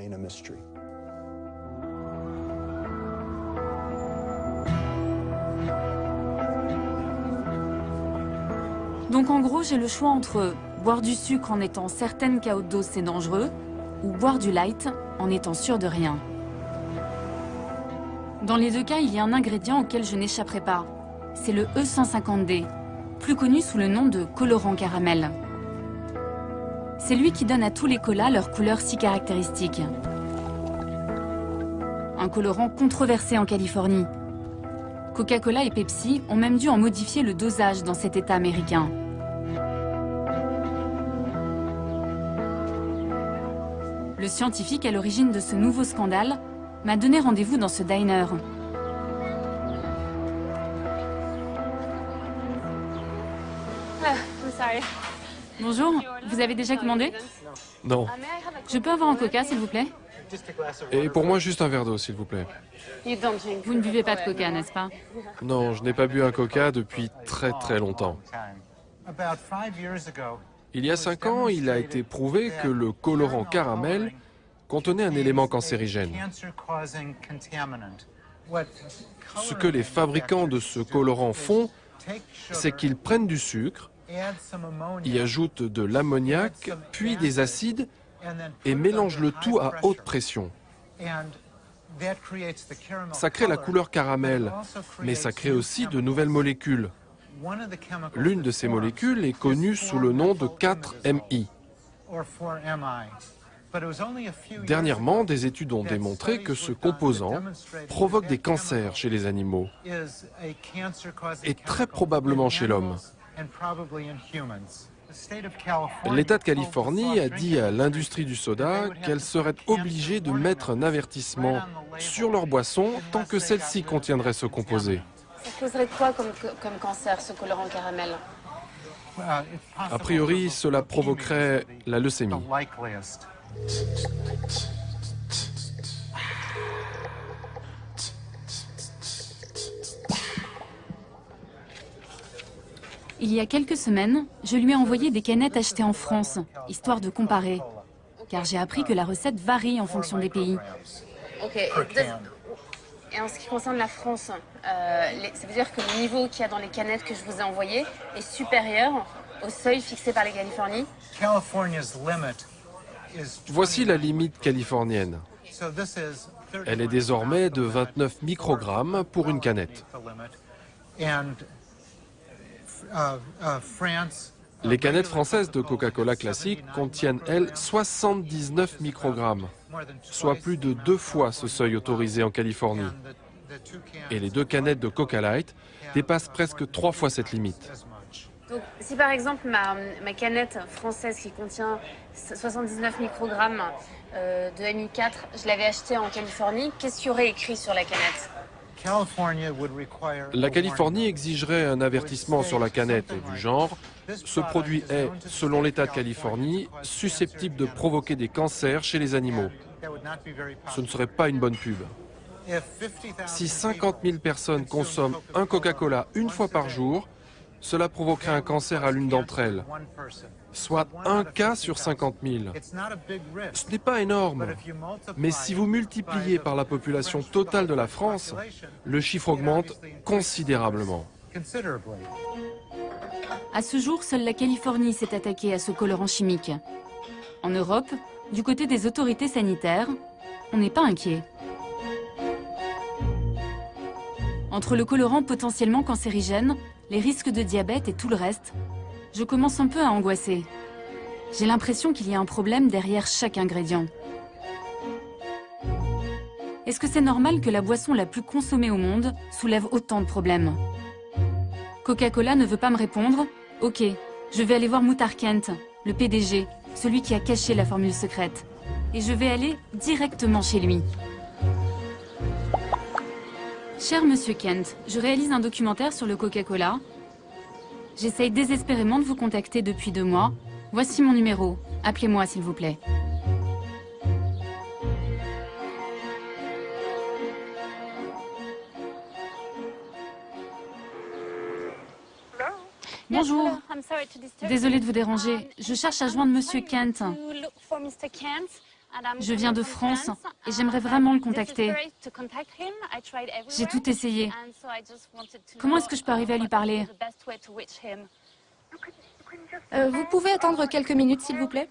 Donc en gros, j'ai le choix entre boire du sucre en étant certaine qu'à haute dose c'est dangereux, ou boire du light en étant sûre de rien. Dans les 2 cas, il y a un ingrédient auquel je n'échapperai pas. C'est le E150D, plus connu sous le nom de colorant caramel. C'est lui qui donne à tous les colas leur couleur si caractéristique. Un colorant controversé en Californie. Coca-Cola et Pepsi ont même dû en modifier le dosage dans cet État américain. Le scientifique à l'origine de ce nouveau scandale m'a donné rendez-vous dans ce diner. Bonjour, vous avez déjà commandé? Non. Je peux avoir un coca, s'il vous plaît? Et pour moi, juste un verre d'eau, s'il vous plaît. Vous ne buvez pas de coca, n'est-ce pas? Non, je n'ai pas bu un coca depuis très très longtemps. Il y a 5 ans, il a été prouvé que le colorant caramel contenait un élément cancérigène. Ce que les fabricants de ce colorant font, c'est qu'ils prennent du sucre, y ajoutent de l'ammoniac, puis des acides, et mélangent le tout à haute pression. Ça crée la couleur caramel, mais ça crée aussi de nouvelles molécules. L'une de ces molécules est connue sous le nom de 4-MI. Dernièrement, des études ont démontré que ce composant provoque des cancers chez les animaux et très probablement chez l'homme. L'État de Californie a dit à l'industrie du soda qu'elle serait obligée de mettre un avertissement sur leur boisson tant que celle-ci contiendrait ce composé. Ça causerait quoi comme cancer, ce colorant caramel? A priori, cela provoquerait la leucémie. Il y a quelques semaines, je lui ai envoyé des canettes achetées en France, histoire de comparer. Car j'ai appris que la recette varie en fonction des pays. Ok. Et en ce qui concerne la France, ça veut dire que le niveau qu'il y a dans les canettes que je vous ai envoyées est supérieur au seuil fixé par la Californie? Voici la limite californienne. Elle est désormais de 29 microgrammes pour une canette. Les canettes françaises de Coca-Cola classique contiennent, elles, 79 microgrammes, soit plus de 2 fois ce seuil autorisé en Californie. Et les 2 canettes de Coca Light dépassent presque 3 fois cette limite. Donc, si par exemple ma canette française qui contient 79 microgrammes de MI4, je l'avais achetée en Californie, qu'est-ce qu'il y aurait écrit sur la canette? La Californie exigerait un avertissement sur la canette du genre « Ce produit est, selon l'État de Californie, susceptible de provoquer des cancers chez les animaux ». Ce ne serait pas une bonne pub. Si 50 000 personnes consomment un Coca-Cola une fois par jour, cela provoquerait un cancer à l'une d'entre elles, soit un cas sur 50 000. Ce n'est pas énorme, mais si vous multipliez par la population totale de la France, le chiffre augmente considérablement. À ce jour, seule la Californie s'est attaquée à ce colorant chimique. En Europe, du côté des autorités sanitaires, on n'est pas inquiet. Entre le colorant potentiellement cancérigène, les risques de diabète et tout le reste, je commence un peu à angoisser. J'ai l'impression qu'il y a un problème derrière chaque ingrédient. Est-ce que c'est normal que la boisson la plus consommée au monde soulève autant de problèmes? Coca-Cola ne veut pas me répondre? Ok, je vais aller voir Muhtar Kent, le PDG, celui qui a caché la formule secrète. Et je vais aller directement chez lui. Cher Monsieur Kent, je réalise un documentaire sur le Coca-Cola. J'essaye désespérément de vous contacter depuis 2 mois. Voici mon numéro. Appelez-moi s'il vous plaît. Bonjour. Désolée de vous déranger. Je cherche à joindre Monsieur Kent. Je viens de France et j'aimerais vraiment le contacter. J'ai tout essayé. Comment est-ce que je peux arriver à lui parler? Vous pouvez attendre quelques minutes, s'il vous plaît?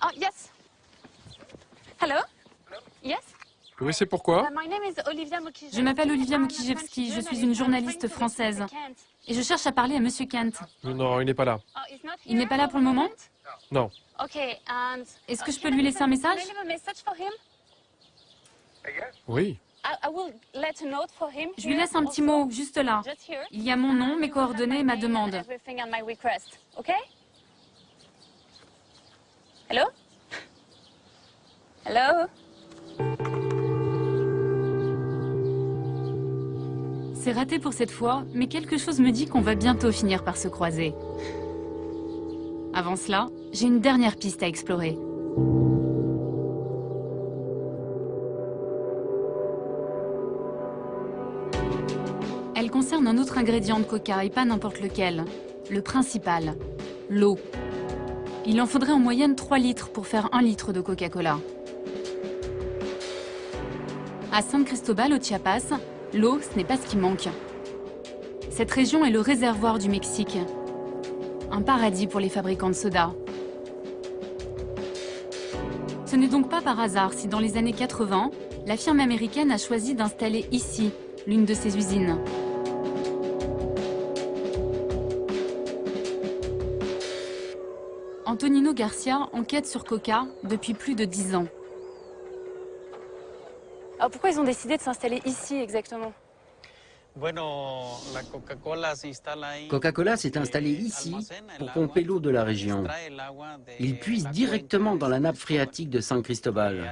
Oh, yes. Hello? Yes? Oui, c'est pourquoi? Je m'appelle Olivia Mukijevski, je suis une journaliste française. Et je cherche à parler à Monsieur Kent. Non, il n'est pas là. Il n'est pas là pour le moment? Non. Est-ce que je peux lui laisser un message? Oui. Je lui laisse un petit mot, juste là. Il y a mon nom, mes coordonnées et ma demande. Hello? Hello? C'est raté pour cette fois, mais quelque chose me dit qu'on va bientôt finir par se croiser. Avant cela, j'ai une dernière piste à explorer. Elle concerne un autre ingrédient de Coca et pas n'importe lequel. Le principal, l'eau. Il en faudrait en moyenne 3 litres pour faire 1 litre de Coca-Cola. À San Cristobal, au Chiapas, l'eau, ce n'est pas ce qui manque. Cette région est le réservoir du Mexique. Un paradis pour les fabricants de soda. Ce n'est donc pas par hasard si dans les années 80, la firme américaine a choisi d'installer ici l'une de ses usines. Antonino Garcia enquête sur Coca depuis plus de 10 ans. Alors pourquoi ils ont décidé de s'installer ici exactement? Coca-Cola s'est installé ici pour pomper l'eau de la région. Ils puisent directement dans la nappe phréatique de San Cristobal.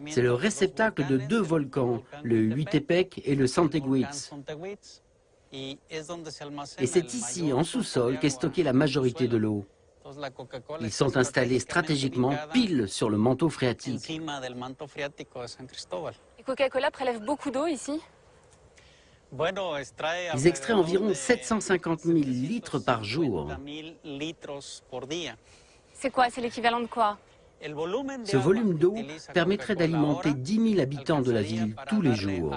C'est le réceptacle de 2 volcans, le Huitepec et le Santeguitz. Et c'est ici, en sous-sol, qu'est stockée la majorité de l'eau. Ils sont installés stratégiquement pile sur le manteau phréatique. Et Coca-Cola prélève beaucoup d'eau ici? Ils extraient environ 750 000 litres par jour. C'est quoi? C'est l'équivalent de quoi? Ce volume d'eau permettrait d'alimenter 10 000 habitants de la ville tous les jours.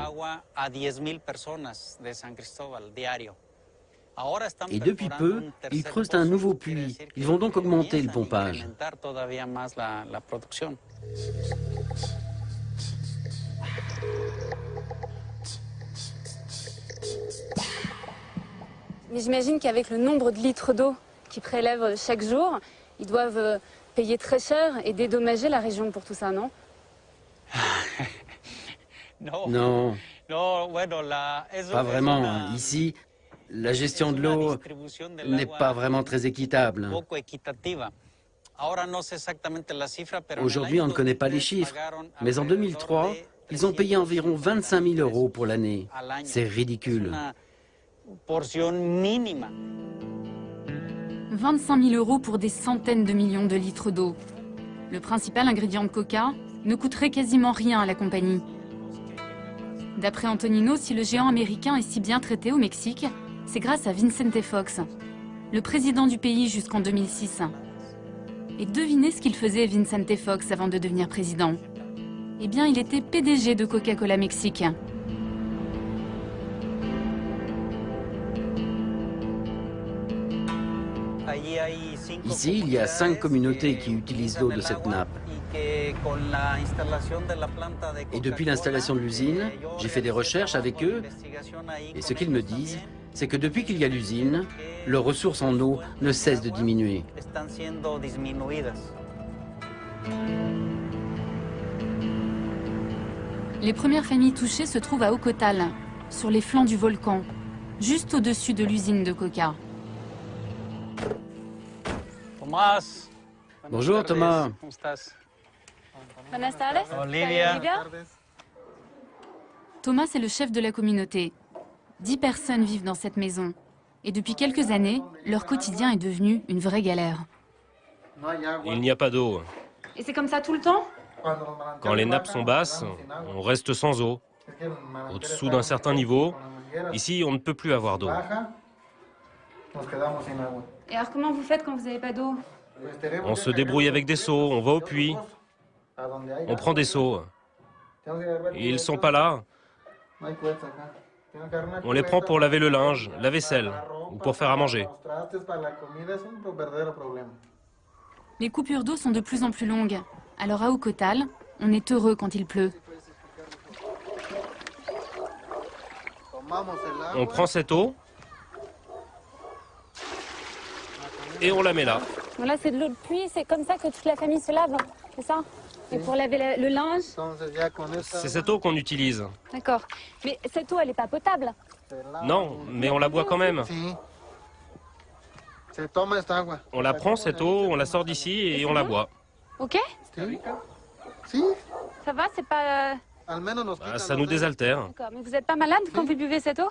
Et depuis peu, ils creusent un nouveau puits. Ils vont donc augmenter le pompage. Mais j'imagine qu'avec le nombre de litres d'eau qu'ils prélèvent chaque jour, ils doivent payer très cher et dédommager la région pour tout ça, non? Non, pas vraiment. Ici, la gestion de l'eau n'est pas vraiment très équitable. Aujourd'hui, on ne connaît pas les chiffres, mais en 2003, ils ont payé environ 25 000 € pour l'année. C'est ridicule. 25 000 € pour des centaines de millions de litres d'eau. Le principal ingrédient de Coca ne coûterait quasiment rien à la compagnie. D'après Antonino, si le géant américain est si bien traité au Mexique, c'est grâce à Vicente Fox, le président du pays jusqu'en 2006. Et devinez ce qu'il faisait Vicente Fox avant de devenir président. Eh bien, il était PDG de Coca-Cola Mexique. Ici, il y a 5 communautés qui utilisent l'eau de cette nappe. Et depuis l'installation de l'usine, j'ai fait des recherches avec eux. Et ce qu'ils me disent, c'est que depuis qu'il y a l'usine, leurs ressources en eau ne cessent de diminuer. Les premières familles touchées se trouvent à Ocotal, sur les flancs du volcan, juste au-dessus de l'usine de Coca. Bonjour Thomas. Buenas tardes. Olivia. Thomas est le chef de la communauté. 10 personnes vivent dans cette maison. Et depuis quelques années, leur quotidien est devenu une vraie galère. Il n'y a pas d'eau. Et c'est comme ça tout le temps? Quand les nappes sont basses, on reste sans eau. Au-dessous d'un certain niveau, ici, on ne peut plus avoir d'eau. Et alors comment vous faites quand vous n'avez pas d'eau? On se débrouille avec des seaux, on va au puits. On prend des seaux. Ils ne sont pas là. On les prend pour laver le linge, la vaisselle, ou pour faire à manger. Les coupures d'eau sont de plus en plus longues. Alors à Ocotal, on est heureux quand il pleut. On prend cette eau et on la met là. Bon, là c'est de l'eau de pluie, c'est comme ça que toute la famille se lave, c'est ça? Et pour laver le linge? C'est cette eau qu'on utilise. D'accord. Mais cette eau, elle n'est pas potable? Non, mais on la boit quand même. On la prend cette eau, on la sort d'ici et on la boit. Ok? Ça va, c'est pas... Bah, ça nous désaltère. D'accord, mais vous n'êtes pas malade quand vous buvez cette eau?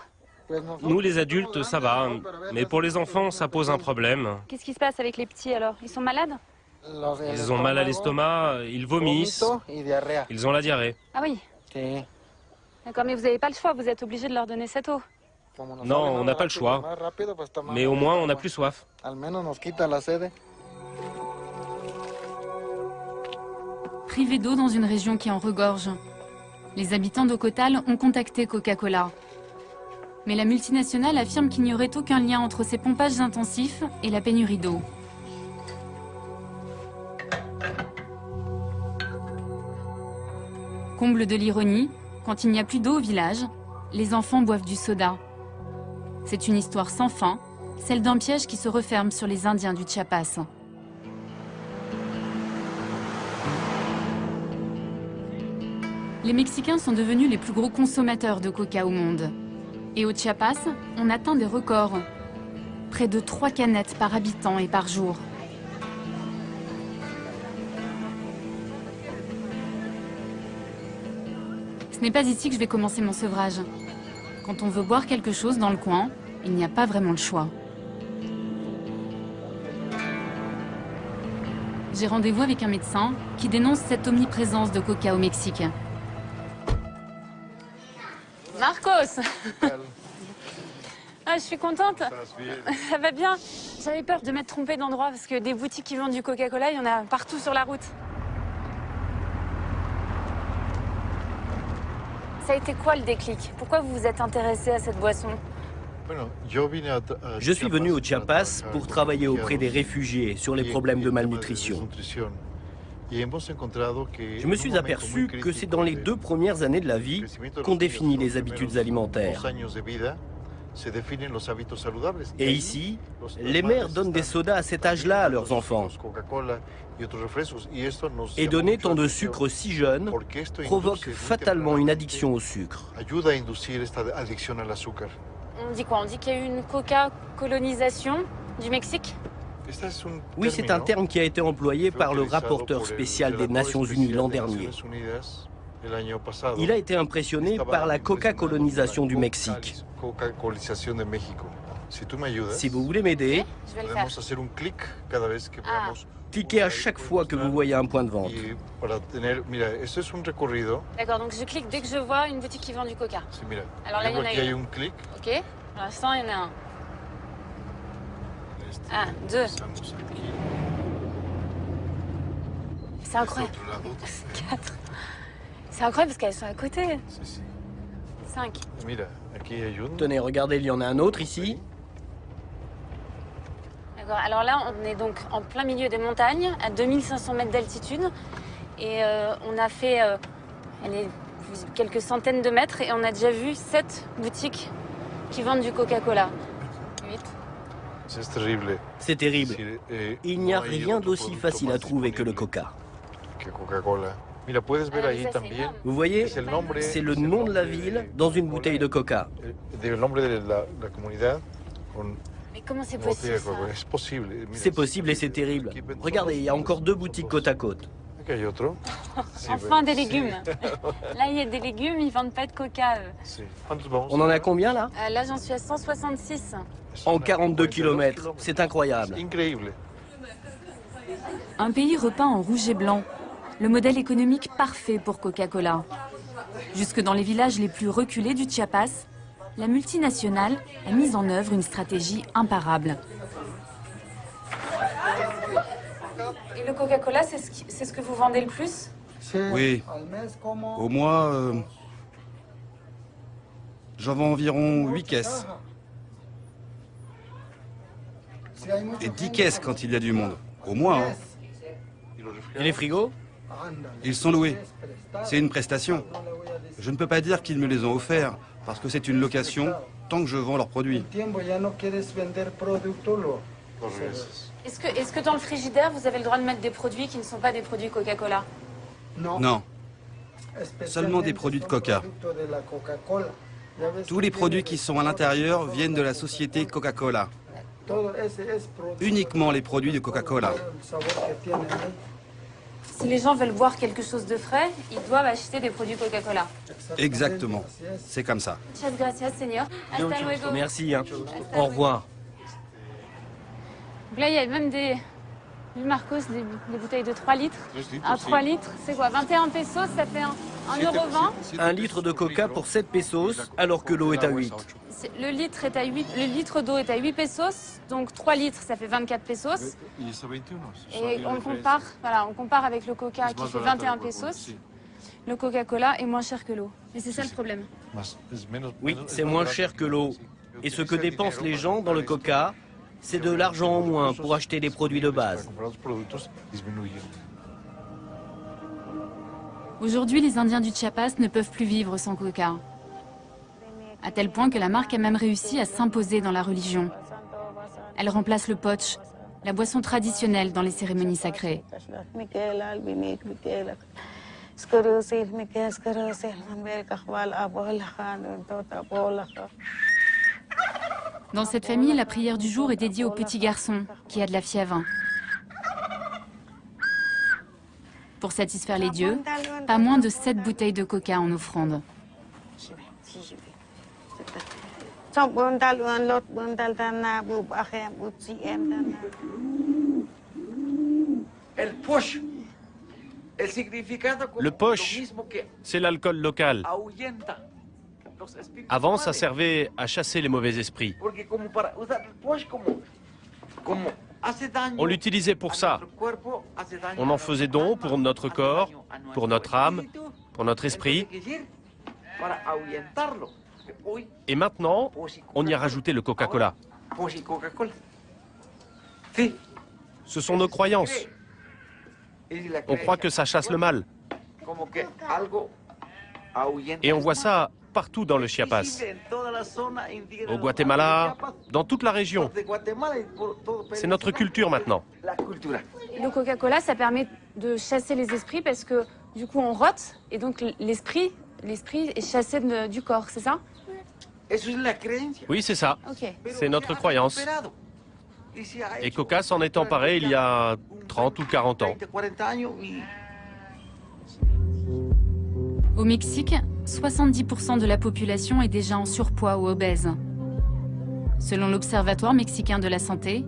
Nous les adultes, ça va. Mais pour les enfants, ça pose un problème. Qu'est-ce qui se passe avec les petits alors? Ils sont malades? Ils ont mal à l'estomac, ils vomissent, ils ont la diarrhée. Ah oui? D'accord, mais vous n'avez pas le choix, vous êtes obligé de leur donner cette eau. Non, on n'a pas le choix. Mais au moins, on n'a plus soif. Privés d'eau dans une région qui en regorge. Les habitants d'Ocotal ont contacté Coca-Cola. Mais la multinationale affirme qu'il n'y aurait aucun lien entre ces pompages intensifs et la pénurie d'eau. Comble de l'ironie, quand il n'y a plus d'eau au village, les enfants boivent du soda. C'est une histoire sans fin, celle d'un piège qui se referme sur les Indiens du Chiapas. Les Mexicains sont devenus les plus gros consommateurs de coca au monde. Et au Chiapas, on atteint des records. Près de 3 canettes par habitant et par jour. Ce n'est pas ici que je vais commencer mon sevrage. Quand on veut boire quelque chose dans le coin, il n'y a pas vraiment le choix. J'ai rendez-vous avec un médecin qui dénonce cette omniprésence de coca au Mexique. Marcos! Ah, je suis contente. Ça va bien. J'avais peur de m'être trompée d'endroit parce que des boutiques qui vendent du Coca-Cola, il y en a partout sur la route. Ça a été quoi le déclic? Pourquoi vous vous êtes intéressé à cette boisson? Je suis venu au Chiapas pour travailler auprès des réfugiés sur les problèmes de malnutrition. Je me suis aperçu que c'est dans les 2 premières années de la vie qu'on définit les habitudes alimentaires. Et ici, les mères donnent des sodas à cet âge-là à leurs enfants. Et donner tant de sucre si jeune provoque fatalement une addiction au sucre. On dit quoi? On dit qu'il y a eu une coca-colonisation du Mexique? Oui, c'est un terme qui a été employé par le rapporteur spécial des Nations Unies l'an dernier. Il a été impressionné par la coca-colonisation du Mexique. Si vous voulez m'aider, je vais le faire. cliquez à chaque fois que vous voyez un point de vente. D'accord, donc je clique dès que je vois une boutique qui vend du coca. Alors là, il y en a une. Ok, pour l'instant, il y en a un. 1, 2. C'est incroyable. 4. C'est incroyable parce qu'elles sont à côté. 5. Tenez, regardez, il y en a un autre ici. D'accord, alors là, on est donc en plein milieu des montagnes, à 2500 mètres d'altitude. Et on a fait quelques centaines de mètres et on a déjà vu 7 boutiques qui vendent du Coca-Cola. 8. C'est terrible. Il n'y a rien d'aussi facile à trouver que le coca. Vous voyez, c'est le nom de la ville dans une bouteille de coca. Mais comment c'est possible ça? C'est possible et c'est terrible. Regardez, il y a encore 2 boutiques côte à côte. Enfin des légumes. Là, il y a des légumes, ils vendent pas de coca. On en a combien là? Là, j'en suis à 166. En 42 km, c'est incroyable. Un pays repeint en rouge et blanc. Le modèle économique parfait pour Coca-Cola. Jusque dans les villages les plus reculés du Chiapas, la multinationale a mis en œuvre une stratégie imparable. Et le Coca-Cola, c'est ce que vous vendez le plus? Oui. Au mois, j'en vends environ 8 caisses. Et 10 caisses quand il y a du monde. Au mois, hein. Et les frigos? Ils sont loués. C'est une prestation. Je ne peux pas dire qu'ils me les ont offerts, parce que c'est une location tant que je vends leurs produits. Est-ce que dans le frigidaire, vous avez le droit de mettre des produits qui ne sont pas des produits Coca-Cola? Non. Seulement des produits de Coca. Tous les produits qui sont à l'intérieur viennent de la société Coca-Cola. Uniquement les produits de Coca-Cola. Si les gens veulent boire quelque chose de frais, ils doivent acheter des produits Coca-Cola. Exactement. C'est comme ça. Muchas gracias, señor. Hasta luego. Merci. Au revoir. Donc là, il y a même des... Marcos, des bouteilles de 3 litres. À 3 litres, c'est quoi? 21 pesos, ça fait 1,20 €. 1 litre de coca pour 7 pesos, alors que l'eau est à 8. Le litre est à 8, le litre d'eau est à 8 pesos, donc 3 litres, ça fait 24 pesos. Et on compare avec le coca qui fait 21 pesos. Le Coca-Cola est moins cher que l'eau. Et c'est ça le problème. Oui, c'est moins cher que l'eau. Et ce que dépensent les gens dans le coca, c'est de l'argent en moins pour acheter des produits de base. Aujourd'hui, les Indiens du Chiapas ne peuvent plus vivre sans coca. À tel point que la marque a même réussi à s'imposer dans la religion. Elle remplace le potch, la boisson traditionnelle dans les cérémonies sacrées. Dans cette famille, la prière du jour est dédiée au petit garçon qui a de la fièvre. Pour satisfaire les dieux, pas moins de 7 bouteilles de coca en offrande. Le poche, c'est l'alcool local. Avant, ça servait à chasser les mauvais esprits. On l'utilisait pour ça. On en faisait don pour notre corps, pour notre âme, pour notre esprit. Et maintenant, on y a rajouté le Coca-Cola. Ce sont nos croyances. On croit que ça chasse le mal. Et on voit ça partout dans le Chiapas. Au Guatemala, dans toute la région. C'est notre culture maintenant. Le Coca-Cola, ça permet de chasser les esprits parce que du coup on rote et donc l'esprit est chassé du corps, c'est ça? Oui, c'est ça. Okay. C'est notre croyance. Et Coca s'en est emparé il y a 30 ou 40 ans. Au Mexique, 70% de la population est déjà en surpoids ou obèse. Selon l'Observatoire mexicain de la santé,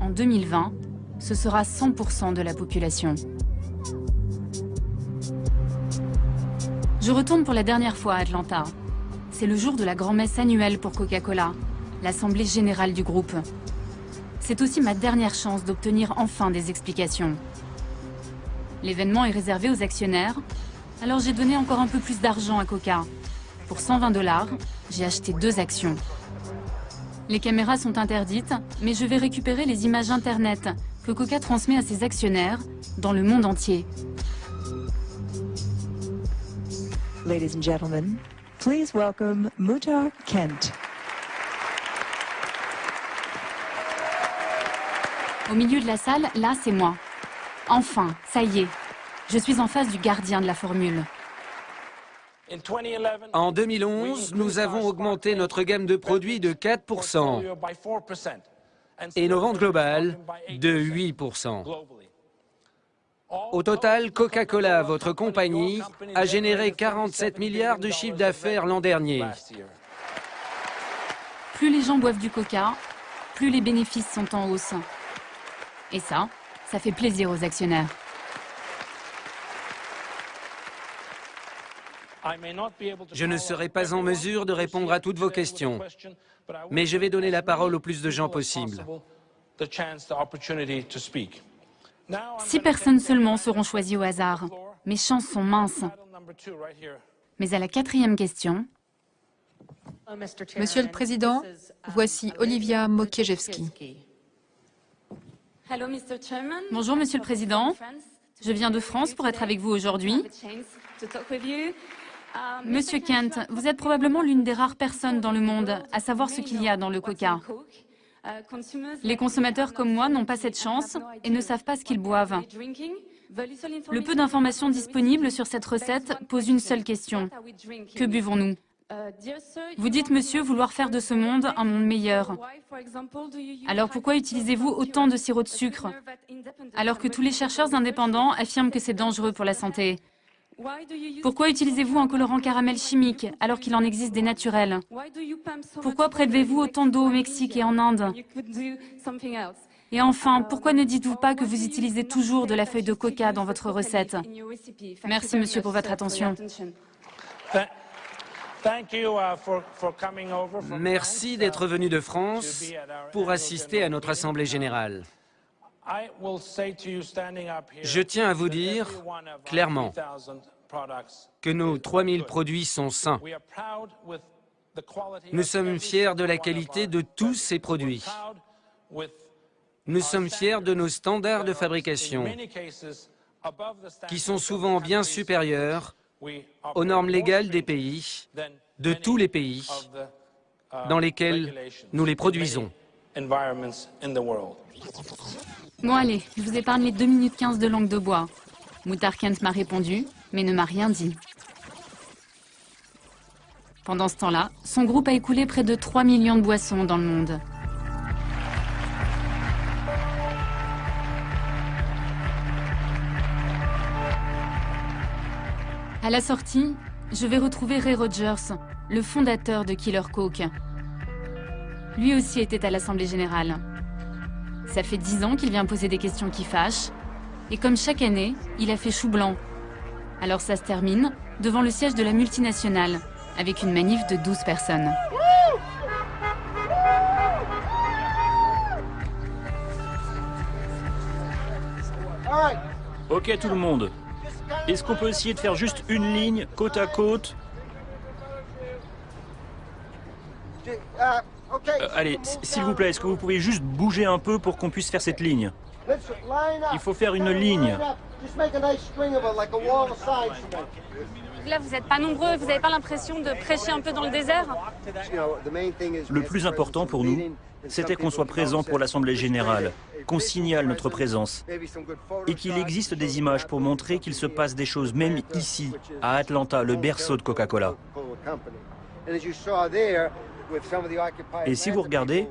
en 2020, ce sera 100% de la population. Je retourne pour la dernière fois à Atlanta. C'est le jour de la grand-messe annuelle pour Coca-Cola, l'assemblée générale du groupe. C'est aussi ma dernière chance d'obtenir enfin des explications. L'événement est réservé aux actionnaires, alors j'ai donné encore un peu plus d'argent à Coca. Pour 120 $, j'ai acheté 2 actions. Les caméras sont interdites, mais je vais récupérer les images Internet que Coca transmet à ses actionnaires dans le monde entier. Ladies and gentlemen, please welcome Muhtar Kent. Au milieu de la salle, là, c'est moi. Enfin, ça y est, je suis en face du gardien de la formule. En 2011, nous avons augmenté notre gamme de produits de 4% et nos ventes globales de 8%. Au total, Coca-Cola, votre compagnie, a généré 47 milliards de chiffre d'affaires l'an dernier. Plus les gens boivent du coca, plus les bénéfices sont en hausse. Et ça fait plaisir aux actionnaires. Je ne serai pas en mesure de répondre à toutes vos questions, mais je vais donner la parole au plus de gens possible. 6 personnes seulement seront choisies au hasard. Mes chances sont minces. Mais à la 4e question... Monsieur le Président, voici Olivia Mokiejewski. Bonjour, Monsieur le Président. Je viens de France pour être avec vous aujourd'hui. Monsieur Kent, vous êtes probablement l'une des rares personnes dans le monde à savoir ce qu'il y a dans le coca. Les consommateurs comme moi n'ont pas cette chance et ne savent pas ce qu'ils boivent. Le peu d'informations disponibles sur cette recette pose une seule question. Que buvons-nous? Vous dites, monsieur, vouloir faire de ce monde un monde meilleur. Alors pourquoi utilisez-vous autant de sirop de sucre, alors que tous les chercheurs indépendants affirment que c'est dangereux pour la santé? Pourquoi utilisez-vous un colorant caramel chimique, alors qu'il en existe des naturels? Pourquoi prélevez-vous autant d'eau au Mexique et en Inde? Et enfin, pourquoi ne dites-vous pas que vous utilisez toujours de la feuille de coca dans votre recette? Merci, monsieur, pour votre attention. Merci d'être venu de France pour assister à notre Assemblée générale. Je tiens à vous dire clairement que nos 3000 produits sont sains. Nous sommes fiers de la qualité de tous ces produits. Nous sommes fiers de nos standards de fabrication, qui sont souvent bien supérieurs aux normes légales des pays, de tous les pays dans lesquels nous les produisons. Bon allez, je vous épargne les 2 minutes 15 de langue de bois. Muhtar Kent m'a répondu, mais ne m'a rien dit. Pendant ce temps-là, son groupe a écoulé près de 3 millions de boissons dans le monde. À la sortie, je vais retrouver Ray Rogers, le fondateur de Killer Coke. Lui aussi était à l'Assemblée Générale. Ça fait 10 ans qu'il vient poser des questions qui fâchent. Et comme chaque année, il a fait chou blanc. Alors ça se termine devant le siège de la multinationale, avec une manif de 12 personnes. Ok tout le monde. Est-ce qu'on peut essayer de faire juste une ligne, côte à côte? Allez, s'il vous plaît, est-ce que vous pouvez juste bouger un peu pour qu'on puisse faire cette ligne? Il faut faire une ligne. Là, vous n'êtes pas nombreux, vous n'avez pas l'impression de prêcher un peu dans le désert? Le plus important pour nous, c'était qu'on soit présent pour l'Assemblée Générale, qu'on signale notre présence, et qu'il existe des images pour montrer qu'il se passe des choses, même ici, à Atlanta, le berceau de Coca-Cola. Et si vous regardez,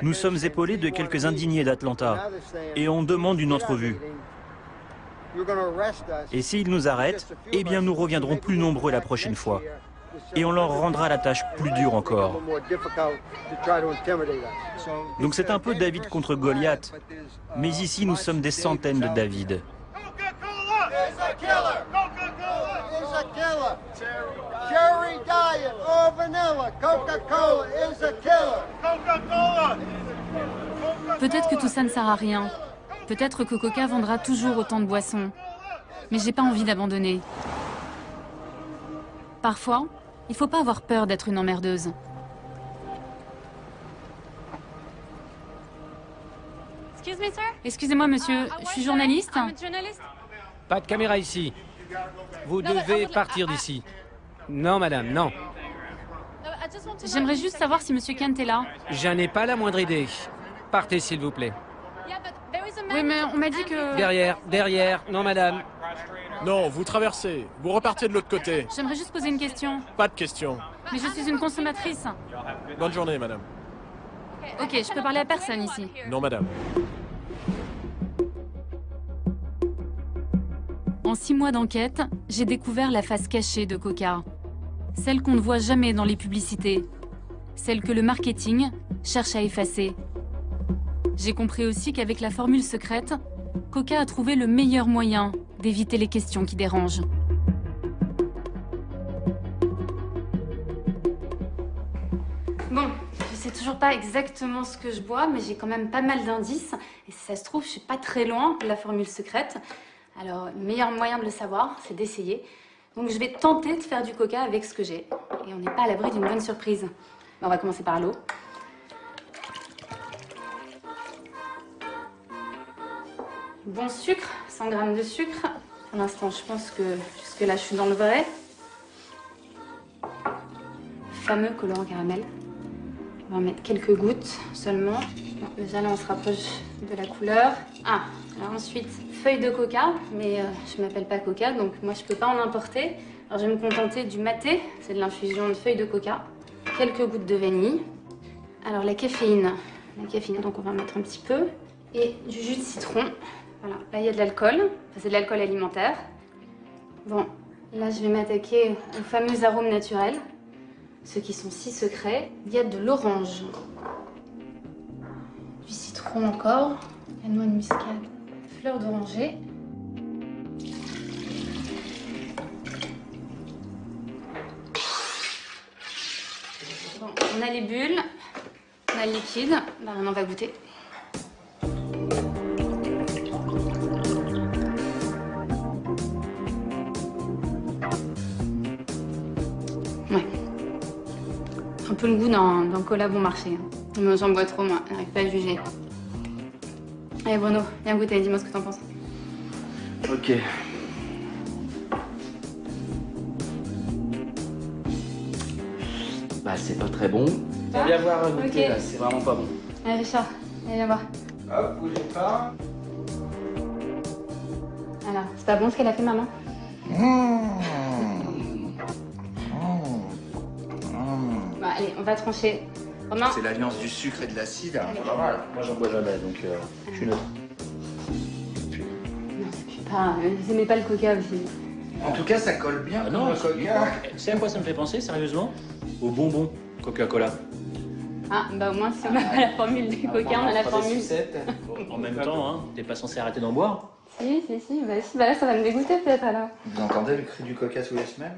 nous sommes épaulés de quelques indignés d'Atlanta, et on demande une entrevue. Et s'ils nous arrêtent, eh bien nous reviendrons plus nombreux la prochaine fois. Et on leur rendra la tâche plus dure encore. Donc c'est un peu David contre Goliath. Mais ici, nous sommes des centaines de David. Peut-être que tout ça ne sert à rien. Peut-être que Coca vendra toujours autant de boissons. Mais j'ai pas envie d'abandonner. Parfois, il faut pas avoir peur d'être une emmerdeuse. Excusez-moi, monsieur, je suis journaliste. Pas de caméra ici. Vous devez partir d'ici. Non, madame, non. J'aimerais juste savoir si monsieur Kent est là. Je n'ai pas la moindre idée. Partez, s'il vous plaît. Oui, mais on m'a dit que... Derrière. Non, madame. Non, vous traversez. Vous repartez de l'autre côté. J'aimerais juste poser une question. Pas de question. Mais je suis une consommatrice. Bonne journée, madame. Ok, je peux parler à personne ici. Non, madame. En 6 mois d'enquête, j'ai découvert la face cachée de Coca. Celle qu'on ne voit jamais dans les publicités. Celle que le marketing cherche à effacer. J'ai compris aussi qu'avec la formule secrète, Coca a trouvé le meilleur moyen d'éviter les questions qui dérangent. Bon, je sais toujours pas exactement ce que je bois, mais j'ai quand même pas mal d'indices. Et si ça se trouve, je suis pas très loin de la formule secrète. Alors, le meilleur moyen de le savoir, c'est d'essayer. Donc je vais tenter de faire du coca avec ce que j'ai. Et on n'est pas à l'abri d'une bonne surprise. On va commencer par l'eau. Bon sucre, 100 g de sucre. Pour l'instant, je pense que jusque-là, je suis dans le vrai. Fameux colorant caramel. On va en mettre quelques gouttes seulement. Bon, déjà là, on se rapproche de la couleur. Ah, alors ensuite, feuille de coca. Mais je ne m'appelle pas coca, donc moi, je ne peux pas en importer. Alors, je vais me contenter du maté. C'est de l'infusion de feuilles de coca. Quelques gouttes de vanille. Alors, la caféine. Donc on va en mettre un petit peu. Et du jus de citron. Voilà, là il y a de l'alcool, enfin, c'est de l'alcool alimentaire. Bon, là je vais m'attaquer aux fameux arômes naturels, ceux qui sont si secrets. Il y a de l'orange, du citron encore, la noix de muscade, fleur d'oranger. Bon, on a les bulles, on a le liquide, ben, on en va goûter. Ouais. Un peu le goût d'un cola bon marché. Mais j'en bois trop, moi. J'arrive pas à juger. Allez, Bruno, viens goûter. Dis-moi ce que t'en penses. Ok. Bah, c'est pas très bon. Viens voir goûter, okay. Là. C'est vraiment pas bon. Allez, Richard, viens voir. Hop, bougez pas. Alors, c'est pas bon ce qu'elle a fait, maman? Bon, allez, on va trancher. Romain. C'est l'alliance du sucre et de l'acide. Pas mal. Moi, j'en bois jamais, donc je suis neutre. Vous aimez pas le coca aussi? En tout cas, ça colle bien comme le coca. C'est à quoi ça me fait penser, sérieusement? Au bonbon Coca-Cola. Ah, bah au moins, si on n'a pas la formule du coca, on a la formule. En même temps, hein, t'es pas censé arrêter d'en boire? Si, bah là, ça va me dégoûter peut-être alors. Vous entendez le cri du coca sous les semelles?